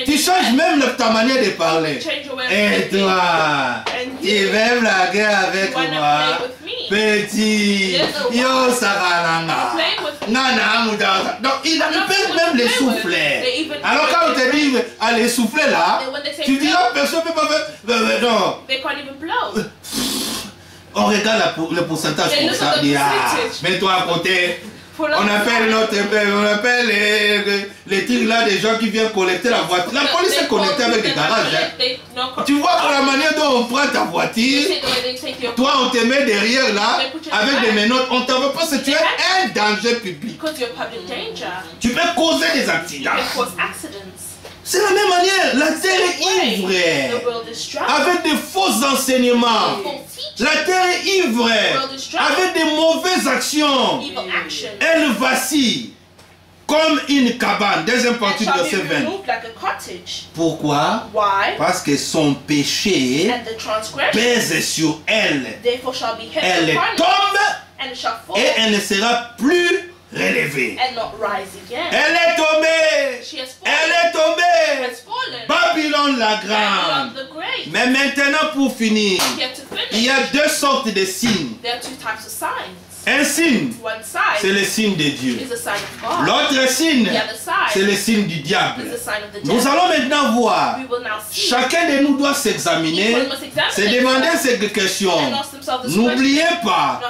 Tu changes même ta manière de parler. Et toi, tu veux blaguer avec moi? Petit, yo saralanga. Donc il peut même les souffler. Alors quand on te dit allez souffler là, tu diras personne ne peut pas faire. Non. On regarde le pourcentage pour ça. Mets-toi à côté. On appelle les tirs là des gens qui viennent collecter la voiture. La police est connectée avec des garages. Hein. Tu vois la manière dont on prend ta voiture, toi on te met derrière là, avec des menottes, on t'en veut parce que tu es un danger public. Tu peux causer des accidents. C'est la même manière, la terre est ivre, avec des faux enseignements. La terre est ivre, avec des mauvaises actions. Elle vacille comme une cabane. Deuxième partie de verset 20. Pourquoi? Parce que son péché pèse sur elle. Elle tombe et elle ne sera plus relevée. Elle est tombée. Elle est tombée. Babylone la grande. Mais maintenant pour finir, il y a deux sortes de signes. Un signe, c'est le signe de Dieu. L'autre signe, c'est le signe du diable. Nous allons maintenant voir. Chacun de nous doit s'examiner, se demander ces questions. N'oubliez pas,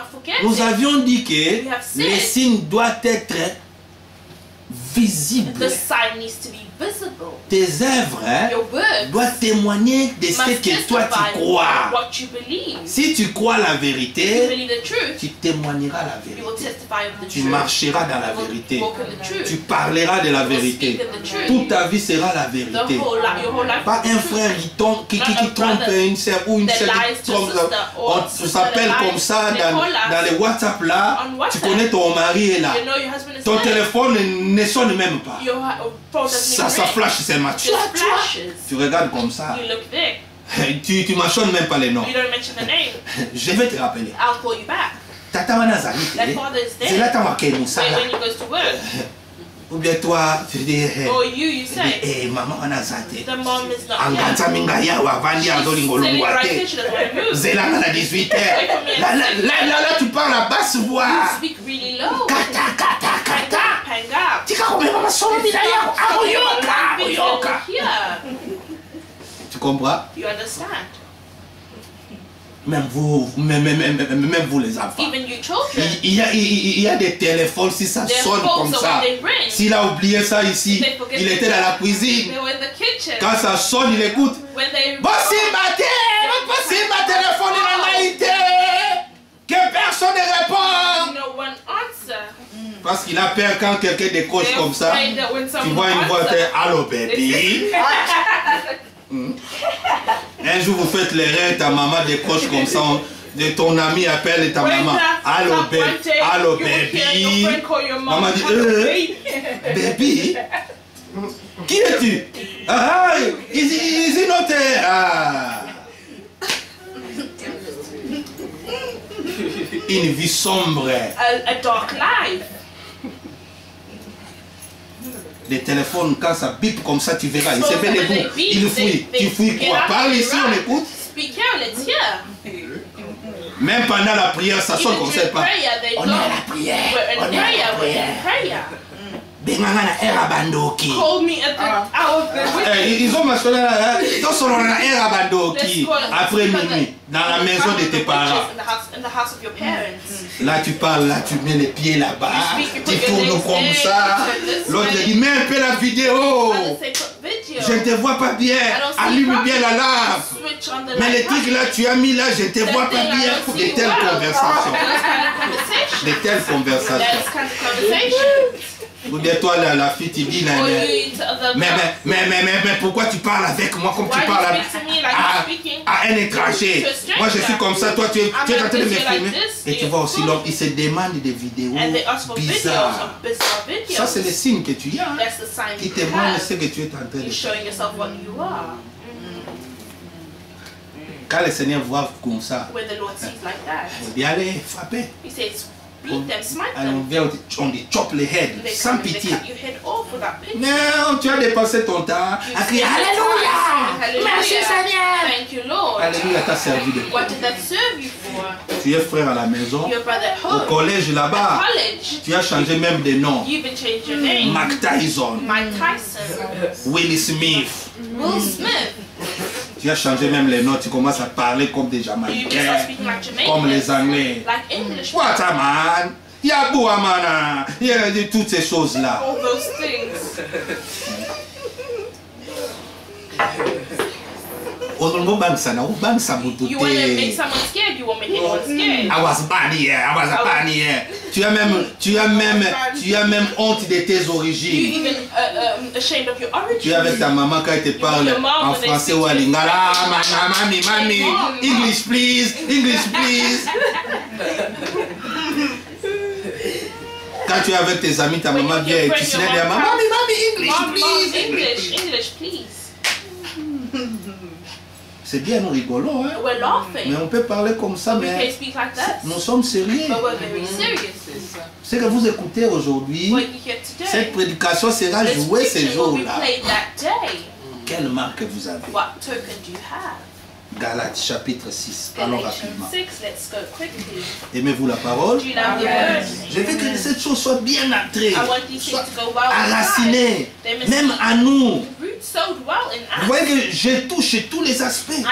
nous avions dit que les signes doivent être visibles. tes œuvres doivent témoigner de ce que toi tu crois. Si tu crois la vérité, tu témoigneras la vérité. Tu marcheras dans la vérité. Tu parleras de la vérité. Toute ta vie sera la vérité. Pas un frère qui trompe une sœur ou une sœur qui trompe. On s'appelle comme ça dans les WhatsApp là. Tu connais ton mari est là. Ton téléphone ne sonne même pas. Ça flash seulement. Tu regardes comme ça. Tu ne mentionnes même pas les noms. Je vais te rappeler. Tata Manazali, c'est là que tu as ou bien toi, tu dis, maman Manazali. Anganza Mingaya ou Avandi Andolingolongwate. Zélan à 18h. Là, tu parles à basse voix. Kata, kata, kata. Tu comprends? Même vous les enfants. Il y a des téléphones, si ça sonne comme ça. S'il a oublié ça ici, il était dans la cuisine. Quand ça sonne, il écoute. Possible ma téléphone est en que personne ne répond. Parce qu'il a peur quand quelqu'un décroche comme ça. Tu vois une voix, allô baby. Un jour vous faites l'erreur, ta maman décroche comme ça, ton ami appelle ta maman. Allô baby. Maman dit baby. Qui es-tu? Ah, is not une vie sombre. A dark life. Les téléphones, quand ça bip comme ça, tu verras. Il se fait les bouts. Il fouille. Tu fouilles quoi? Parle ici, on écoute. Même pendant la prière, ça sonne comme ça. On est à la prière. On est à la prière. Benganga era bandoki. Ils ont mentionné la era bandoki après minuit dans la maison de tes parents. Là tu parles, là tu mets les pieds là-bas, tu tournes comme ça. L'autre dit mets un peu la vidéo. Je ne te vois pas bien. Allume bien la lampe. Mais les trucs là tu as mis là, je ne te vois pas bien. De telles conversations. De telles conversations. Ou bien toi la fille tu dis mais pourquoi tu parles avec moi comme tu parles à un étranger? Moi je suis comme ça, toi tu es en train de me filmer. Et tu vois aussi l'homme, il se demande des vidéos bizarres. Ça c'est le signe que tu as, qui témoigne ce que tu es en train de faire. Quand le Seigneur voit comme ça, il dit allez frapper. On dit chop les heads, sans pitié. Non, tu as dépensé ton temps à crier Alléluia! Merci Seigneur! Alléluia t'a servi de quoi? Tu es frère à la maison, au collège là-bas, tu as changé même de nom. Mike Tyson, Will Smith. Tu as changé même les noms, tu commences à parler comme des Jamaïcains, comme les Anglais. What a man! Yabouamana! Il y a toutes ces choses-là. You want to make someone scared, you won't make anyone scared. I was bad here, I was a bad here. Tu as même honte de tes origines. You even ashamed of your origins. Tu es avec ta maman quand elle te parle en français ou en lingala. Mami, English please, English please. Quand tu es avec tes amis, ta maman vient et tu signales à maman, English please. English please. C'est bien, nous rigolons, hein? Mais on peut parler comme ça, mais nous sommes sérieux. Ce que vous écoutez aujourd'hui, cette prédication sera jouée ces jours-là. Quelle marque vous avez? Galates chapitre 6, parlons rapidement. Aimez-vous la parole? Je veux que cette chose soit bien entrée, soit enracinée, même à nous. Vous voyez que je touche tous les aspects.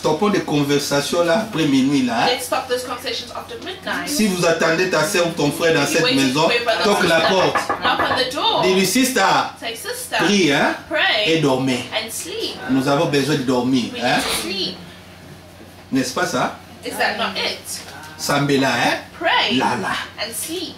stoppons des conversations là après minuit là. Let's stop those conversations after midnight. Si vous attendez ta soeur ou ton frère dans cette maison, toque la porte. Knock on the door. Dis-lui, sister, Say, sister, prie hein, pray et dormez. and sleep. Nous avons besoin de dormir. We Hein? need to sleep. N'est-ce pas ça? Is that not it? Sambela, hein? Pray Là, là. and sleep.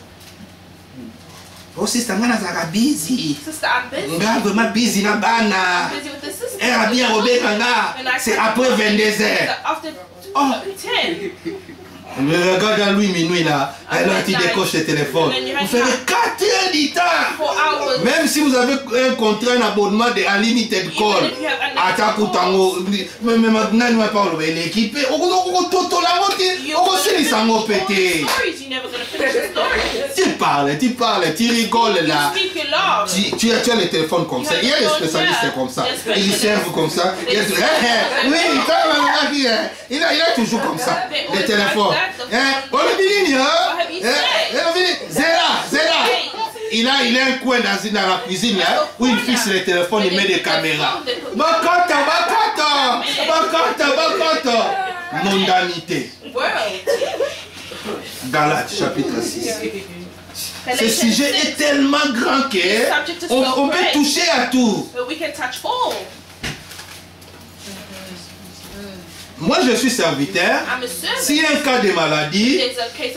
Oh, sister, nga nazaka busy. Sister, I'm busy. Nga vraiment busy na bana. I'm busy with the sister. Elle a bien robé kanga. C'est après 22h. After Oh. 10. Mais regarde à lui minuit là. Alors tu décoches le téléphone. Vous faites 4 heures du temps. 4 hours. Même si vous avez un contrat, un abonnement de unlimited call. Attends, tango. Mais maintenant, nous ne pas l'équipe. Tu parles, tu rigoles là. Tu as le téléphone comme ça. Il y a des spécialistes comme ça. Ils servent comme ça. Oui, il a toujours comme ça. Les téléphones. Il a un coin dans la cuisine là, où il fixe le téléphone, il met des caméras. Bakata. Mondanité. Galates chapitre 6. Ce sujet est tellement grand qu'on peut toucher à tout. Moi je suis serviteur. S'il y a un cas de maladie,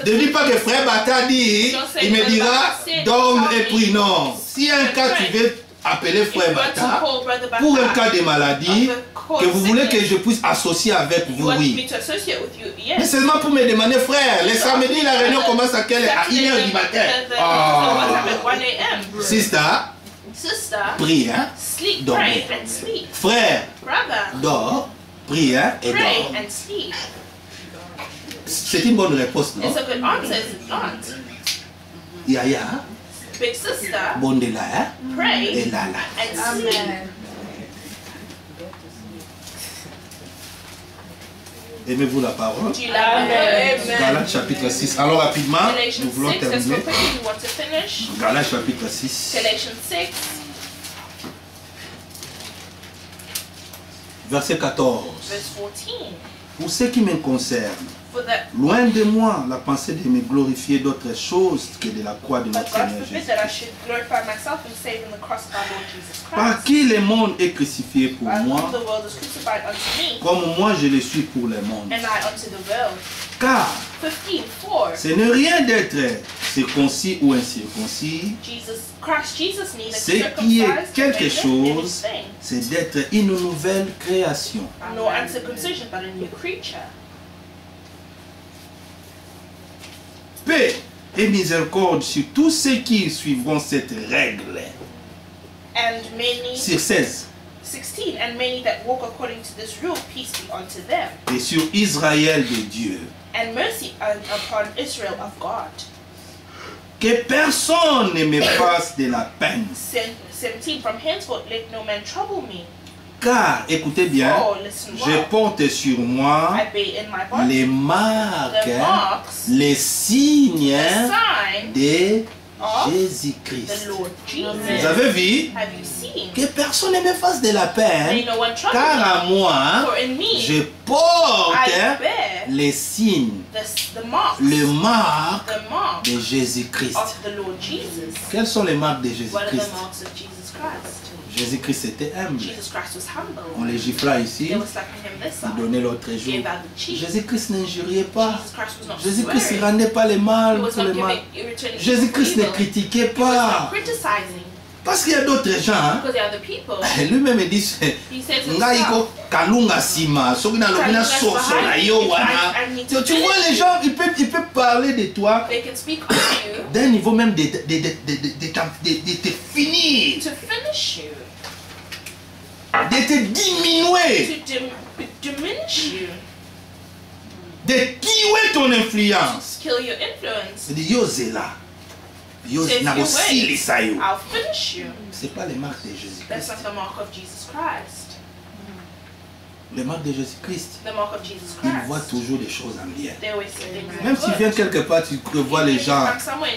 ne dis pas que frère Bata dit, il me dira dorme et prie. Non. S'il y a un cas, tu veux appeler frère Bata pour un cas de maladie, que vous voulez que je puisse associer avec vous, oui. Mais seulement pour me demander, frère, le samedi, la réunion commence à quelle heure? À 1h du matin. Oh. Sister, prie, hein? Dormez. Frère, dors. Prie hein, et dors. C'est une bonne réponse, non? It's a good answer, is it not? Yaya, Big sister, bondela, hein? pray Et là, là. and sleep. Aimez-vous la parole? Do you love Galates chapitre 6. Alors rapidement, nous voulons Galatians 6, let's go terminer. quickly, we want to finish. Galates chapitre 6. Galatians 6, Verset 14. verse 14. Pour ce qui me concerne, For that, loin de moi la pensée de me glorifier d'autre chose que de la croix de but notre God Seigneur forbid that I Jésus. should glorify myself and save in the cross of our Lord Jesus Par Christ. qui le monde est crucifié pour By moi, whom the world is crucified unto me, comme moi je le suis pour le monde. and I unto the world. Car 15, for ce n'est rien d'être circoncis ou incirconcis, Christ Jesus neither ce qui est circumcised quelque nor chose, anything, c'est d'être une nouvelle création. nor uncircumcision, but a new creature. Paix et miséricorde sur tous ceux qui suivront cette règle. And many, Sur 16. 16, and many that walk according to this rule, peace be unto them, Et sur Israël de Dieu. and mercy upon Israel of God. Que personne ne me fasse de la peine. 17, from henceforth let no man trouble me. Car, écoutez bien, Oh, listen je well. porte sur moi I bear in my body les marques, the marks, les signes the sign de of Jésus-Christ. the Lord Jesus. Vous avez vu? Have you seen? Que personne ne me fasse de la peine. May no one trouble Car me. à moi, For in me, je porte I bear les signes, the marks, le marque the mark de Jésus-Christ. of the Lord Jesus. Quelles sont les marques de What are the Jésus-Christ? marks of Jesus Christ? Jésus-Christ était humble. Jesus Christ was On humble. les gifla ici, They were slapping him this il side. donnait l'autre jour. Gave out the cheek. Jésus-Christ n'injuriait pas. Jesus Christ was not Jésus-Christ ne swearing. rendait pas les mal He was pour not les mal. giving returning Jésus-Christ ne evil. critiquait He was not pas. criticizing. Parce qu'il y a d'autres gens, hein, Because the other people, lui-même il dit, he said to nga himself, iko kalunga sima, soki na lobi na soso na yo wana. Tu vois les gens, ils peuvent parler de toi they can speak of you d'un niveau même de te finir, to finish you, de te diminuer, to diminish you, de tuer ton influence. kill your influence. Il dit yo zela, yo So if na you kosilisa yo. I'll finish you. C'est pas les marques de That's Jésus-Christ. not the mark of Jesus Christ. Les marques de Jésus-Christ, The mark of Jesus il voit Christ. toujours des choses en bien. They always say things Même si tu viens quelque part, tu vois les gens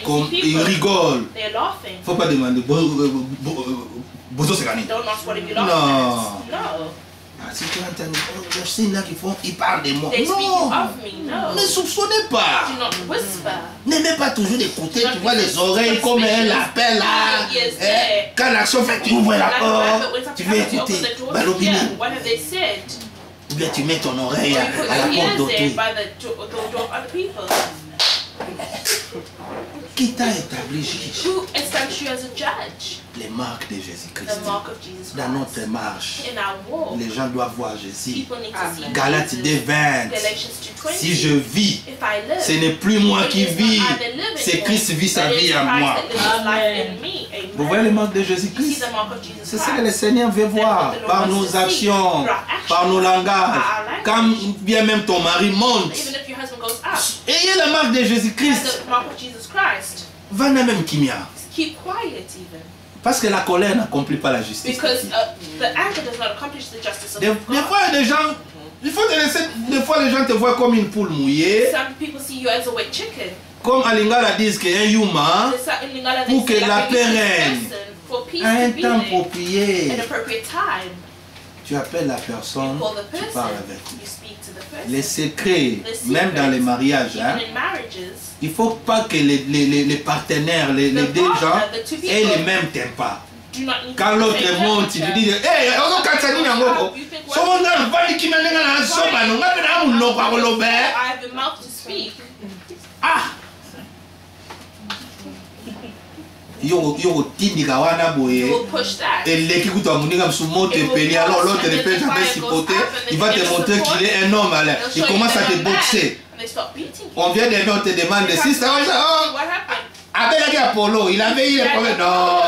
comme ils rigolent. They're laughing. Faut pas demander. Bozo c'est gagné. Don't ask what have you No. laughed at. No. si tu entends, je sais là qu'ils font, ils parlent de moi. They speak Non, of me, no. ne soupçonnez pas. Do not whisper. N'aimez pas toujours écouter, tu vois les oreilles comme un appel là. Quand l'action fait, tu ouvres la porte, tu veux écouter. Balobini. What have they said? Ou bien tu mets ton oreille Or you put à la your porte ears d'autrui. there by the door of other people. Qui t'a établi juge? Who established you as a judge? Les marques de Jésus-Christ. The mark of Jesus Dans Christ. notre marche, In our walk, les gens doivent voir Jésus. people need to see Galates Jesus. 2:20. Galatians 2:20. Si je vis, If I live, ce n'est plus moi it qui is not vis, I that live c'est anymore, Christ vit sa but it vie is en Christ moi. that lives his life in me. Amen. Vous voyez les marques de You see Jésus-Christ? the mark of Jesus C'est ce que le Christ. Seigneur veut voir par nos actions, par nos langages. Quand bien même ton mari monte, Even if your husband goes up, ayez la marque de and Jésus-Christ. the mark of Jesus Christ, Vana même kimia. keep quiet even. Parce que la colère n'accomplit pas la justice. Because the anger does not accomplish the justice of Des God. fois, il y a des gens, il faut te laisser, des fois les gens te voient comme une poule mouillée, Some people see you as a wet chicken. comme à Lingala disent qu'il y a un yuma, In Lingala, Pour they que say, la like, paix a règne. person, for peace à un to be temps there, approprié. an appropriate time. Tu appelles la You personne, call the tu person, parles avec. you speak to the person. Les secrets, même dans les mariages, hein, Even in marriages, il ne faut pas que les partenaires, les deux gens, the two people, aient les mêmes tempas. do not need Quand to l'autre say monte, tu lui dis, hey, on va casser I have the mouth to speak. Ah! Yo tindika wana You boye. will push that. Eleki kuta muninga msumote peli alors l'autre le pêche un peu cipoté, il va te montrer qu'il est un homme alors. Il commence à te boxer. And they stop beating you. On vient d'aimer, on te demande si ça va ça. What happened? Avec Apollo, il avait eu les problèmes. Non. No.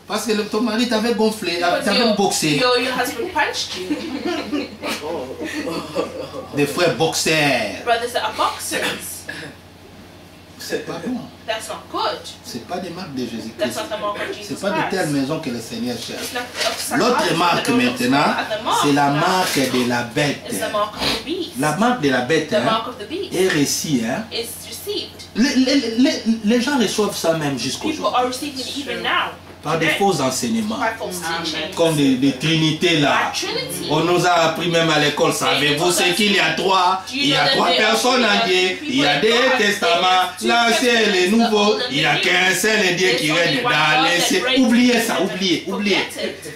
Parce que ton mari t'avait gonflé, t'avait boxé. Your husband punched you. Des frères boxeurs. Brothers that are boxers. C'est pas bon. That's not good. C'est pas des marques de That's Jésus-Christ. not the mark of Jesus C'est pas de telle Christ. maison que le Seigneur cherche. It's not of L'autre sacrifice marque that the Lord looks for. maintenant, And the mark c'est la now marque de la bête. is the mark of the beast. La marque de la bête The hein, mark of the beast est récit. Hein. is received. Les gens reçoivent ça même jusqu'au People jour. are receiving it even now. Par des faux enseignements. By false teaching. Comme des trinités là. By Trinity. On nous a appris même à l'école, savez-vous ce qu'il y a trois? Il y a trois personnes en Dieu, il y a des testaments, l'ancien et le nouveau, il n'y a qu'un seul Dieu qui règne dans les cieux. Oubliez ça, oubliez.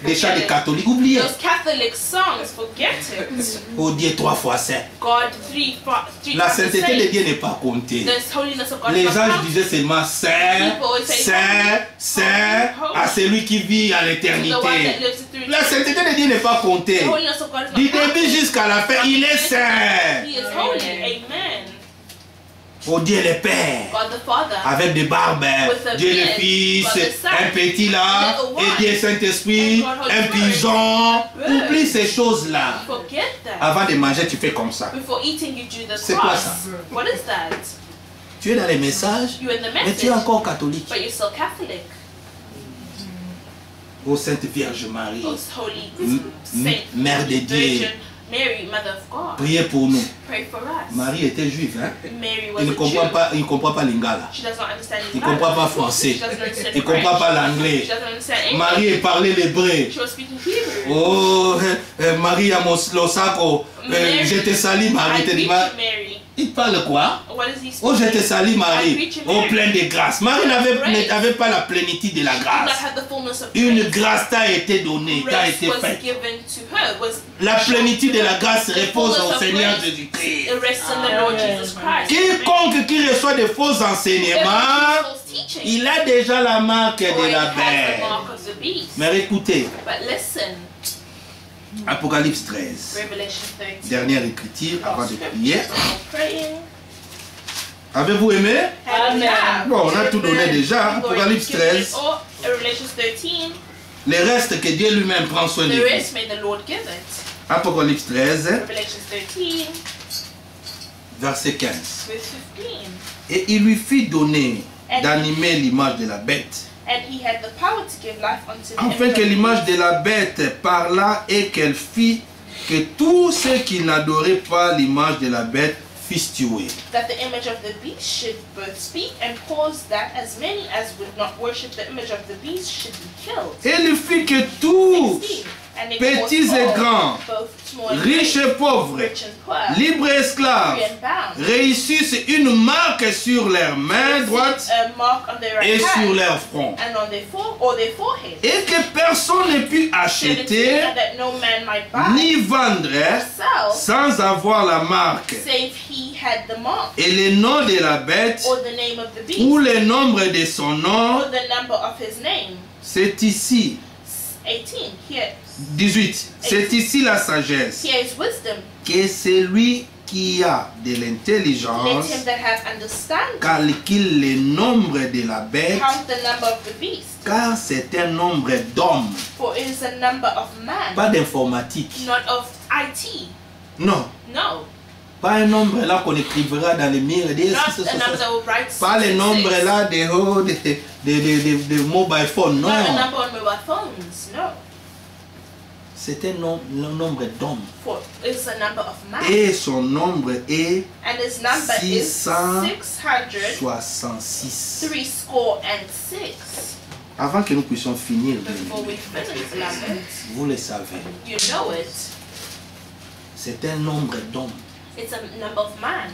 Les chants des catholiques, oubliez. Those Catholic songs, forget it. Oh Dieu 3 fois saint. God three La times the sainteté de same. Dieu n'est pas comptée. The holiness of God Les is not anges counted. disaient seulement saint, saint à celui qui vit à The one that l'éternité. lives through La sainteté de Dieu n'est pas comptée. The holiness of God is Du not counted. début jusqu'à la fin, il est saint. He is holy. Amen. Oh Dieu le Père, God the Father. avec des barbes, Dieu le Fils, un petit là, et Dieu Saint-Esprit, un pigeon. Oublie ces choses-là. Forget that. Avant de manger, tu fais comme ça. Before eating, you do the C'est quoi cross. ça? What is that? Tu es dans les messages, You're in the mais tu es message, encore catholique. but you're still Catholic. Ô Sainte Vierge Marie, Most holy M- saint, Mère de Dieu. Virgin Mary, Mother of God. priez pour nous. Pray for us. Marie était juive, hein? Mary was Il ne a comprend Jew. pas, il ne comprend pas lingala. She does not understand Il ne English. comprend pas français. She doesn't understand Il ne comprend French. pas l'anglais. She doesn't understand English. Marie parlait l'hébreu. She was speaking Hebrew. Oh, Marie a lo saco. Je te salue, Marie. I Te dit, preach Mary. il parle quoi? What is he speaking? Oh, je te salue, I Marie. preach Oh, Mary. pleine de grâce. Marie n'avait pas la plénitude de la She did not grâce. have the fullness of Une grace. grâce t'a été donnée, t'a Grace été was faite. given to her. Was La plénitude de la grâce The repose fullness au of Seigneur grace. Jésus-Christ. It rests in the Lord Jesus Christ. Quiconque qui reçoit de faux enseignements, False teaching. il a déjà la marque Or de it la has the bête. mark of the beast. Mais écoutez, But listen, Apocalypse 13, Revelation 13. dernière écriture avant de prier. Praying. Avez-vous aimé? Amen. Bon, on a tout donné déjà. Apocalypse 13. Revelation 13. Le reste que Dieu lui-même prend soin de The lui. rest may the Lord give it. Apocalypse 13, Revelation 13, verset 15. verse 15. Et il lui fit donner d'animer l'image de la bête, And he had the power to give life unto the afin image que of the l'image beast, de la bête parlât et qu'elle fit que tous ceux qui n'adoraient pas l'image de la bête fissent tués. that the image of the beast should both speak and cause that as many as would not worship the image of the beast should be killed. Et il fit que tous petits et grands, riches et pauvres, libres et esclaves, réussissent une marque sur leurs mains droites et sur leur front, et que personne ne puisse acheter ni vendre sans avoir la marque et le nom de la bête ou le nombre de son nom. C'est ici 18. C'est ici la sagesse. Que celui qui a de l'intelligence calcule le nombre de la bête, car c'est un nombre d'hommes. Pas d'informatique. Non. Pas un nombre là qu'on écrivera dans les murs. Pas le nombre là de mobile phone. Non. C'est un nombre d'hommes. Et son nombre est 666. Avant que nous puissions finir, vous le savez. C'est un nombre d'hommes.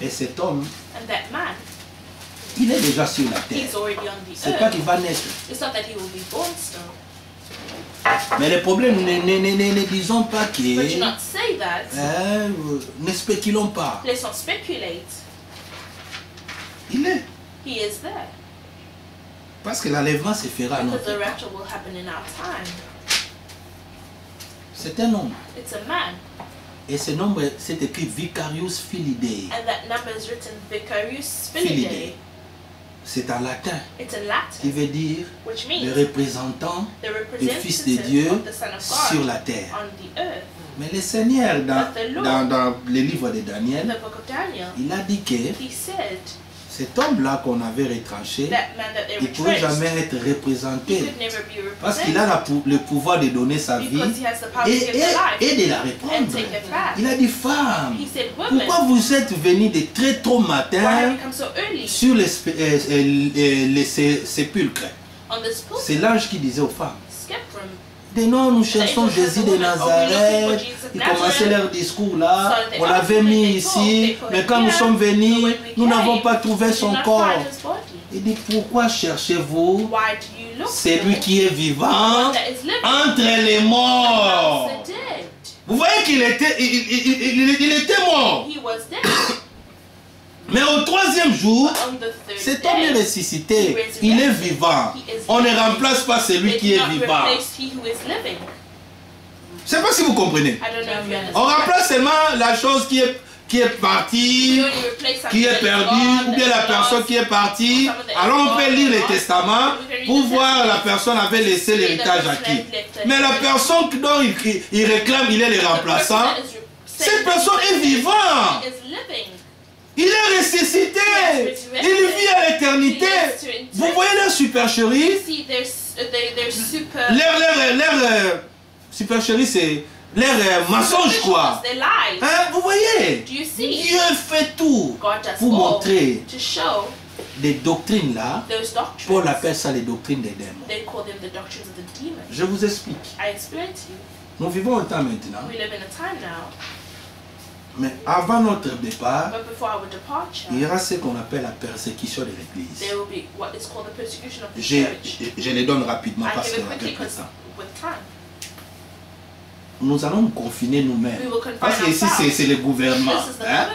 Et cet homme, il est déjà sur la terre. C'est pas qu'il va naître. Mais le problème, ne disons pas que... ne spéculons pas. Il est. Parce que l'enlèvement se fera à notre temps. C'est un homme. Et ce nombre, c'est écrit Vicarius Filidae. Filidae. C'est en latin. Qui veut dire le représentant du Fils de Dieu sur la terre. Mais le Seigneur, dans le livre de Daniel, il a dit que cet homme-là qu'on avait retranché, il ne pouvait jamais être représenté. Parce qu'il a le pouvoir de donner sa vie et de la reprendre. Il a dit, femme, pourquoi vous êtes venus de très tôt matin sur les sépulcres? C'est l'ange qui disait aux femmes. De non, nous cherchons Jésus de Nazareth. Ils commençaient leur discours là. On l'avait mis ici. Mais quand nous sommes venus, nous n'avons pas trouvé son corps. Il dit, pourquoi cherchez-vous celui qui est vivant entre les morts? Vous voyez qu'il était, il était mort. Mais au troisième jour, cet homme est ressuscité. Il est vivant. On ne remplace pas celui qui est vivant. Je ne sais pas si vous comprenez. On remplace seulement la chose qui est partie, qui est perdue, ou bien la personne qui est partie. Alors on peut lire le testament pour voir la personne avait laissé l'héritage à qui. Mais la personne dont il réclame, il est le remplaçant. Cette personne est vivante. Il est ressuscité. Il vit à l'éternité. Vous voyez leur supercherie? Leur supercherie, c'est leur mensonge, quoi. Hein? Vous voyez? Dieu fait tout pour montrer des doctrines là. Paul appelle ça les doctrines des démons. Je vous explique. Nous vivons un temps maintenant. Mais avant notre départ, il y aura ce qu'on appelle la persécution de l'Église. Je les donne rapidement parce que nous allons nous confiner nous-mêmes. Parce que ici, c'est le gouvernement. Hein?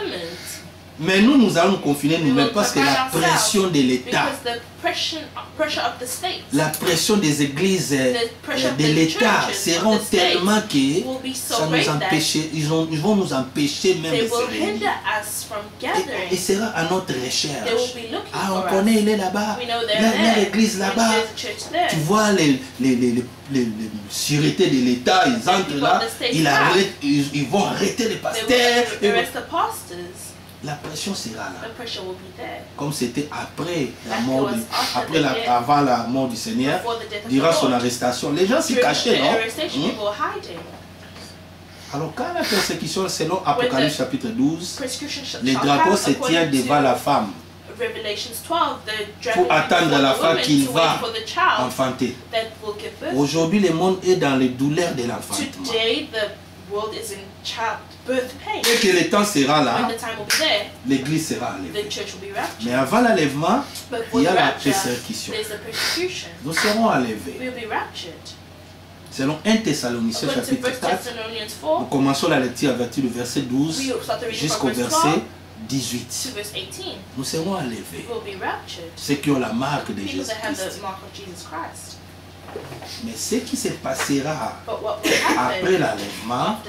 Mais nous allons nous confiner nous-mêmes parce que la pression de l'État, la pression des églises de l'État seront tellement que ça nous empêche, ils vont nous empêcher même de se réunir. Et sera à notre recherche. Ah, on connaît, il est là-bas, l'église là-bas. Tu vois les sûretés de l'État, ils entrent là, ils vont arrêter les pasteurs. La pression sera là. Comme c'était après la mort, avant la mort du Seigneur, durant son arrestation. Les gens s'y cachaient, non? Alors quand la persécution, selon Apocalypse chapitre 12, les dragons se tiennent devant la femme. pour attendre la femme qu'il va enfanter. Aujourd'hui, le monde est dans les douleurs de l'enfantement. Et que le temps sera là, l'église sera enlevée. Mais avant l'enlèvement, il y a la persécution. Nous serons enlevés. Selon 1 Thessaloniciens chapitre 4, nous commençons la lecture à partir du verset 12 jusqu'au verset 18. Nous serons enlevés. Ceux qui ont la marque de Jésus-Christ. Mais ce qui se passera après l'enlèvement,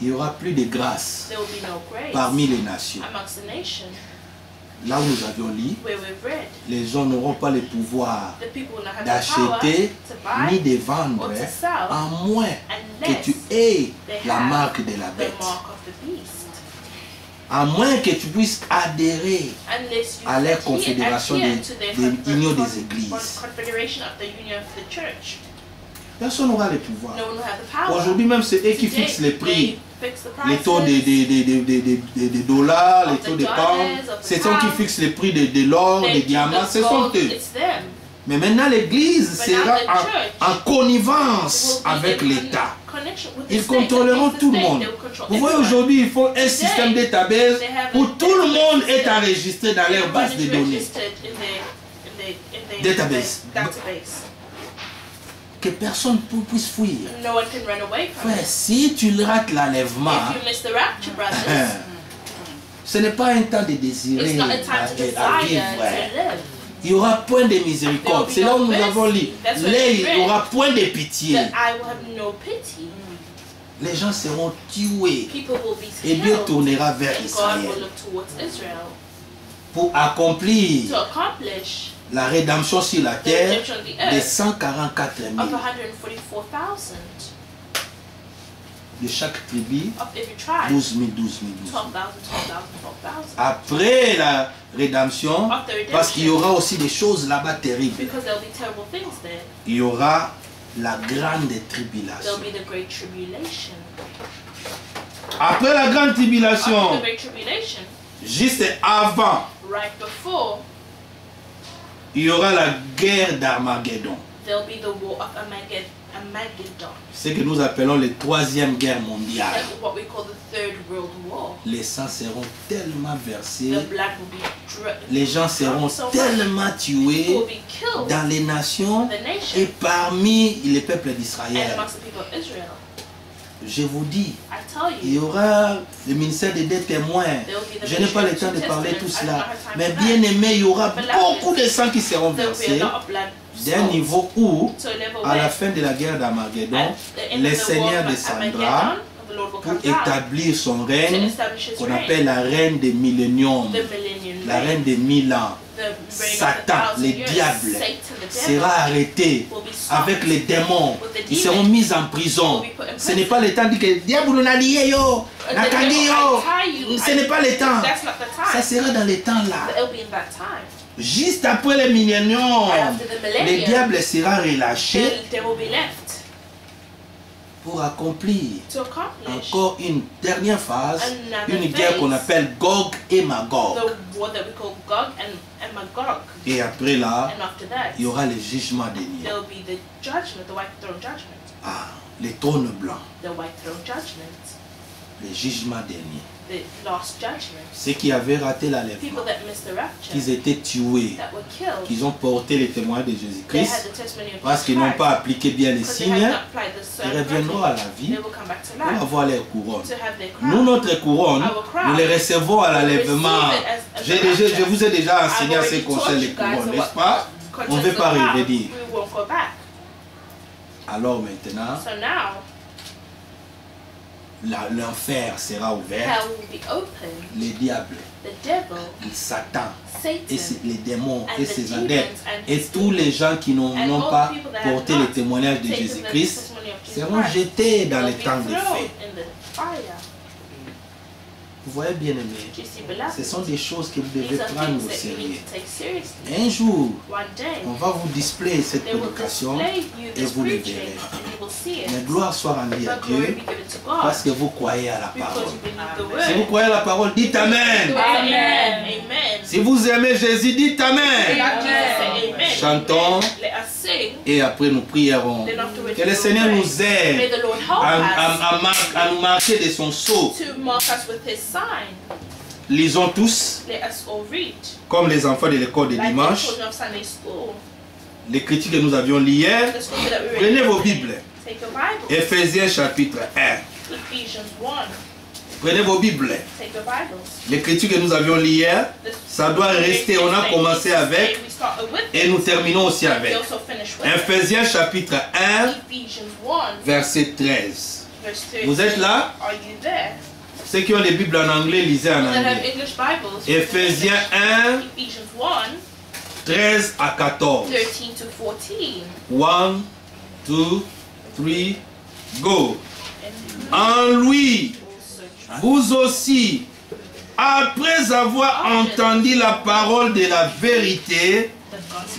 il n'y aura plus de grâce parmi les nations. Là où nous avions lu, les gens n'auront pas le pouvoir d'acheter ni de vendre, à moins que tu aies la marque de la bête. À moins que tu puisses adhérer à la confédération de l'union des églises. Personne n'aura le pouvoir. Aujourd'hui même, c'est eux qui fixent les prix. Les taux de dollars, les taux de pounds. C'est eux qui fixent les prix de l'or, des diamants. Ce sont eux. Mais maintenant, l'église sera en connivence avec l'État. Ils contrôleront tout le monde. Vous voyez, aujourd'hui, il faut un système database où tout le monde est enregistré dans leur base de données. Database. Que personne ne puisse fuir. Frère, si tu rates l'enlèvement, ce n'est pas un temps de désirer à vivre. Il n'y aura point de miséricorde. C'est là où nous avons lu. Il n'y aura point de pitié. Les gens seront tués. Et Dieu tournera vers Israël pour accomplir la rédemption sur la terre de 144 000. De chaque tribu, 12 000, 12 000. Après la rédemption, parce qu'il y aura aussi des choses là-bas terribles. Il y aura la grande tribulation. Après la grande tribulation, juste avant, il y aura la guerre d'Armageddon. Ce que nous appelons la troisième guerre mondiale. Les sangs seront tellement versés, les gens seront tellement tués dans les nations et parmi les peuples d'Israël. Je vous dis, il y aura le ministère des témoins. Je n'ai pas le temps de parler tout cela. Mais bien aimé, il y aura beaucoup de sang qui seront versés. D'un niveau où, à la fin de la guerre d'Armageddon, le Seigneur descendra pour établir son règne, qu'on appelle la reine des milléniums, la reine des 1000 ans. Satan, le diable, sera arrêté avec les démons. Ils seront mis en prison. Ce n'est pas le temps de dire que diable n'a lié yo, nakandi yo. Ce n'est pas le temps. Ça sera dans les temps là. Juste après les milléniums, le diable sera relâché pour accomplir encore une dernière phase, une guerre qu'on appelle Gog et Magog. Et après là, il y aura le jugement dernier. Ah, les trônes blancs. Le jugement dernier. Ceux qui avaient raté l'enlèvement, qu'ils étaient tués, qu'ils ont porté les témoins de Jésus-Christ, parce qu'ils n'ont pas appliqué bien les signes, ils reviendront à la vie pour avoir leur couronne. Nous, notre couronne, nous les recevons à l'enlèvement. Je vous ai déjà enseigné à ce qui concerne les couronnes, n'est-ce pas? On ne veut pas revenir. Alors maintenant, l'enfer sera ouvert. Les diables, Satan, et les démons et ses adeptes et tous les gens qui n'ont pas porté le témoignage de Jésus-Christ seront jetés dans les temps de feu. Vous voyez, bien aimé, ce sont des choses que vous devez prendre au sérieux. Un jour, on va vous displayer cette prédication et vous le verrez. Mais gloire soit rendue à Dieu parce que vous croyez à la parole. Si vous croyez à la parole, dites Amen. Si vous aimez Jésus, dites Amen. Amen. Chantons et après nous prierons. Que le Seigneur nous aide à nous marquer de son sceau. Lisons tous, comme les enfants de l'école de dimanche, l'écriture que nous avions lu hier. Prenez vos Bibles. Éphésiens chapitre 1. Prenez vos Bibles. L'écriture que nous avions lu hier, ça doit rester. On a commencé avec et nous terminons aussi avec. Éphésiens chapitre 1, verset 13. Vous êtes là? Ceux qui ont des Bibles en anglais, lisez en anglais. Éphésiens 1, 13 à 14. 1, 2, 3, go. En lui, vous aussi, après avoir entendu la parole de la vérité,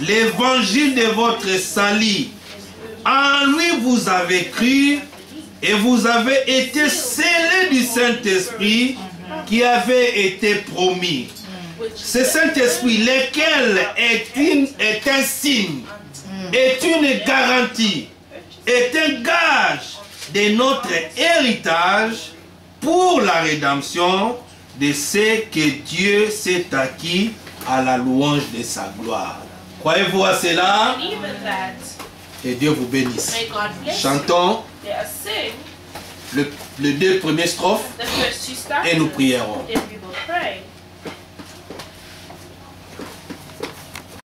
l'évangile de votre salut, en lui vous avez cru et vous avez été scellés du Saint-Esprit qui avait été promis. Ce Saint-Esprit, lequel est un signe, est une garantie, est un gage de notre héritage pour la rédemption de ce que Dieu s'est acquis à la louange de sa gloire. Croyez-vous à cela? Que Dieu vous bénisse. Chantons les deux premières strophes et nous prierons.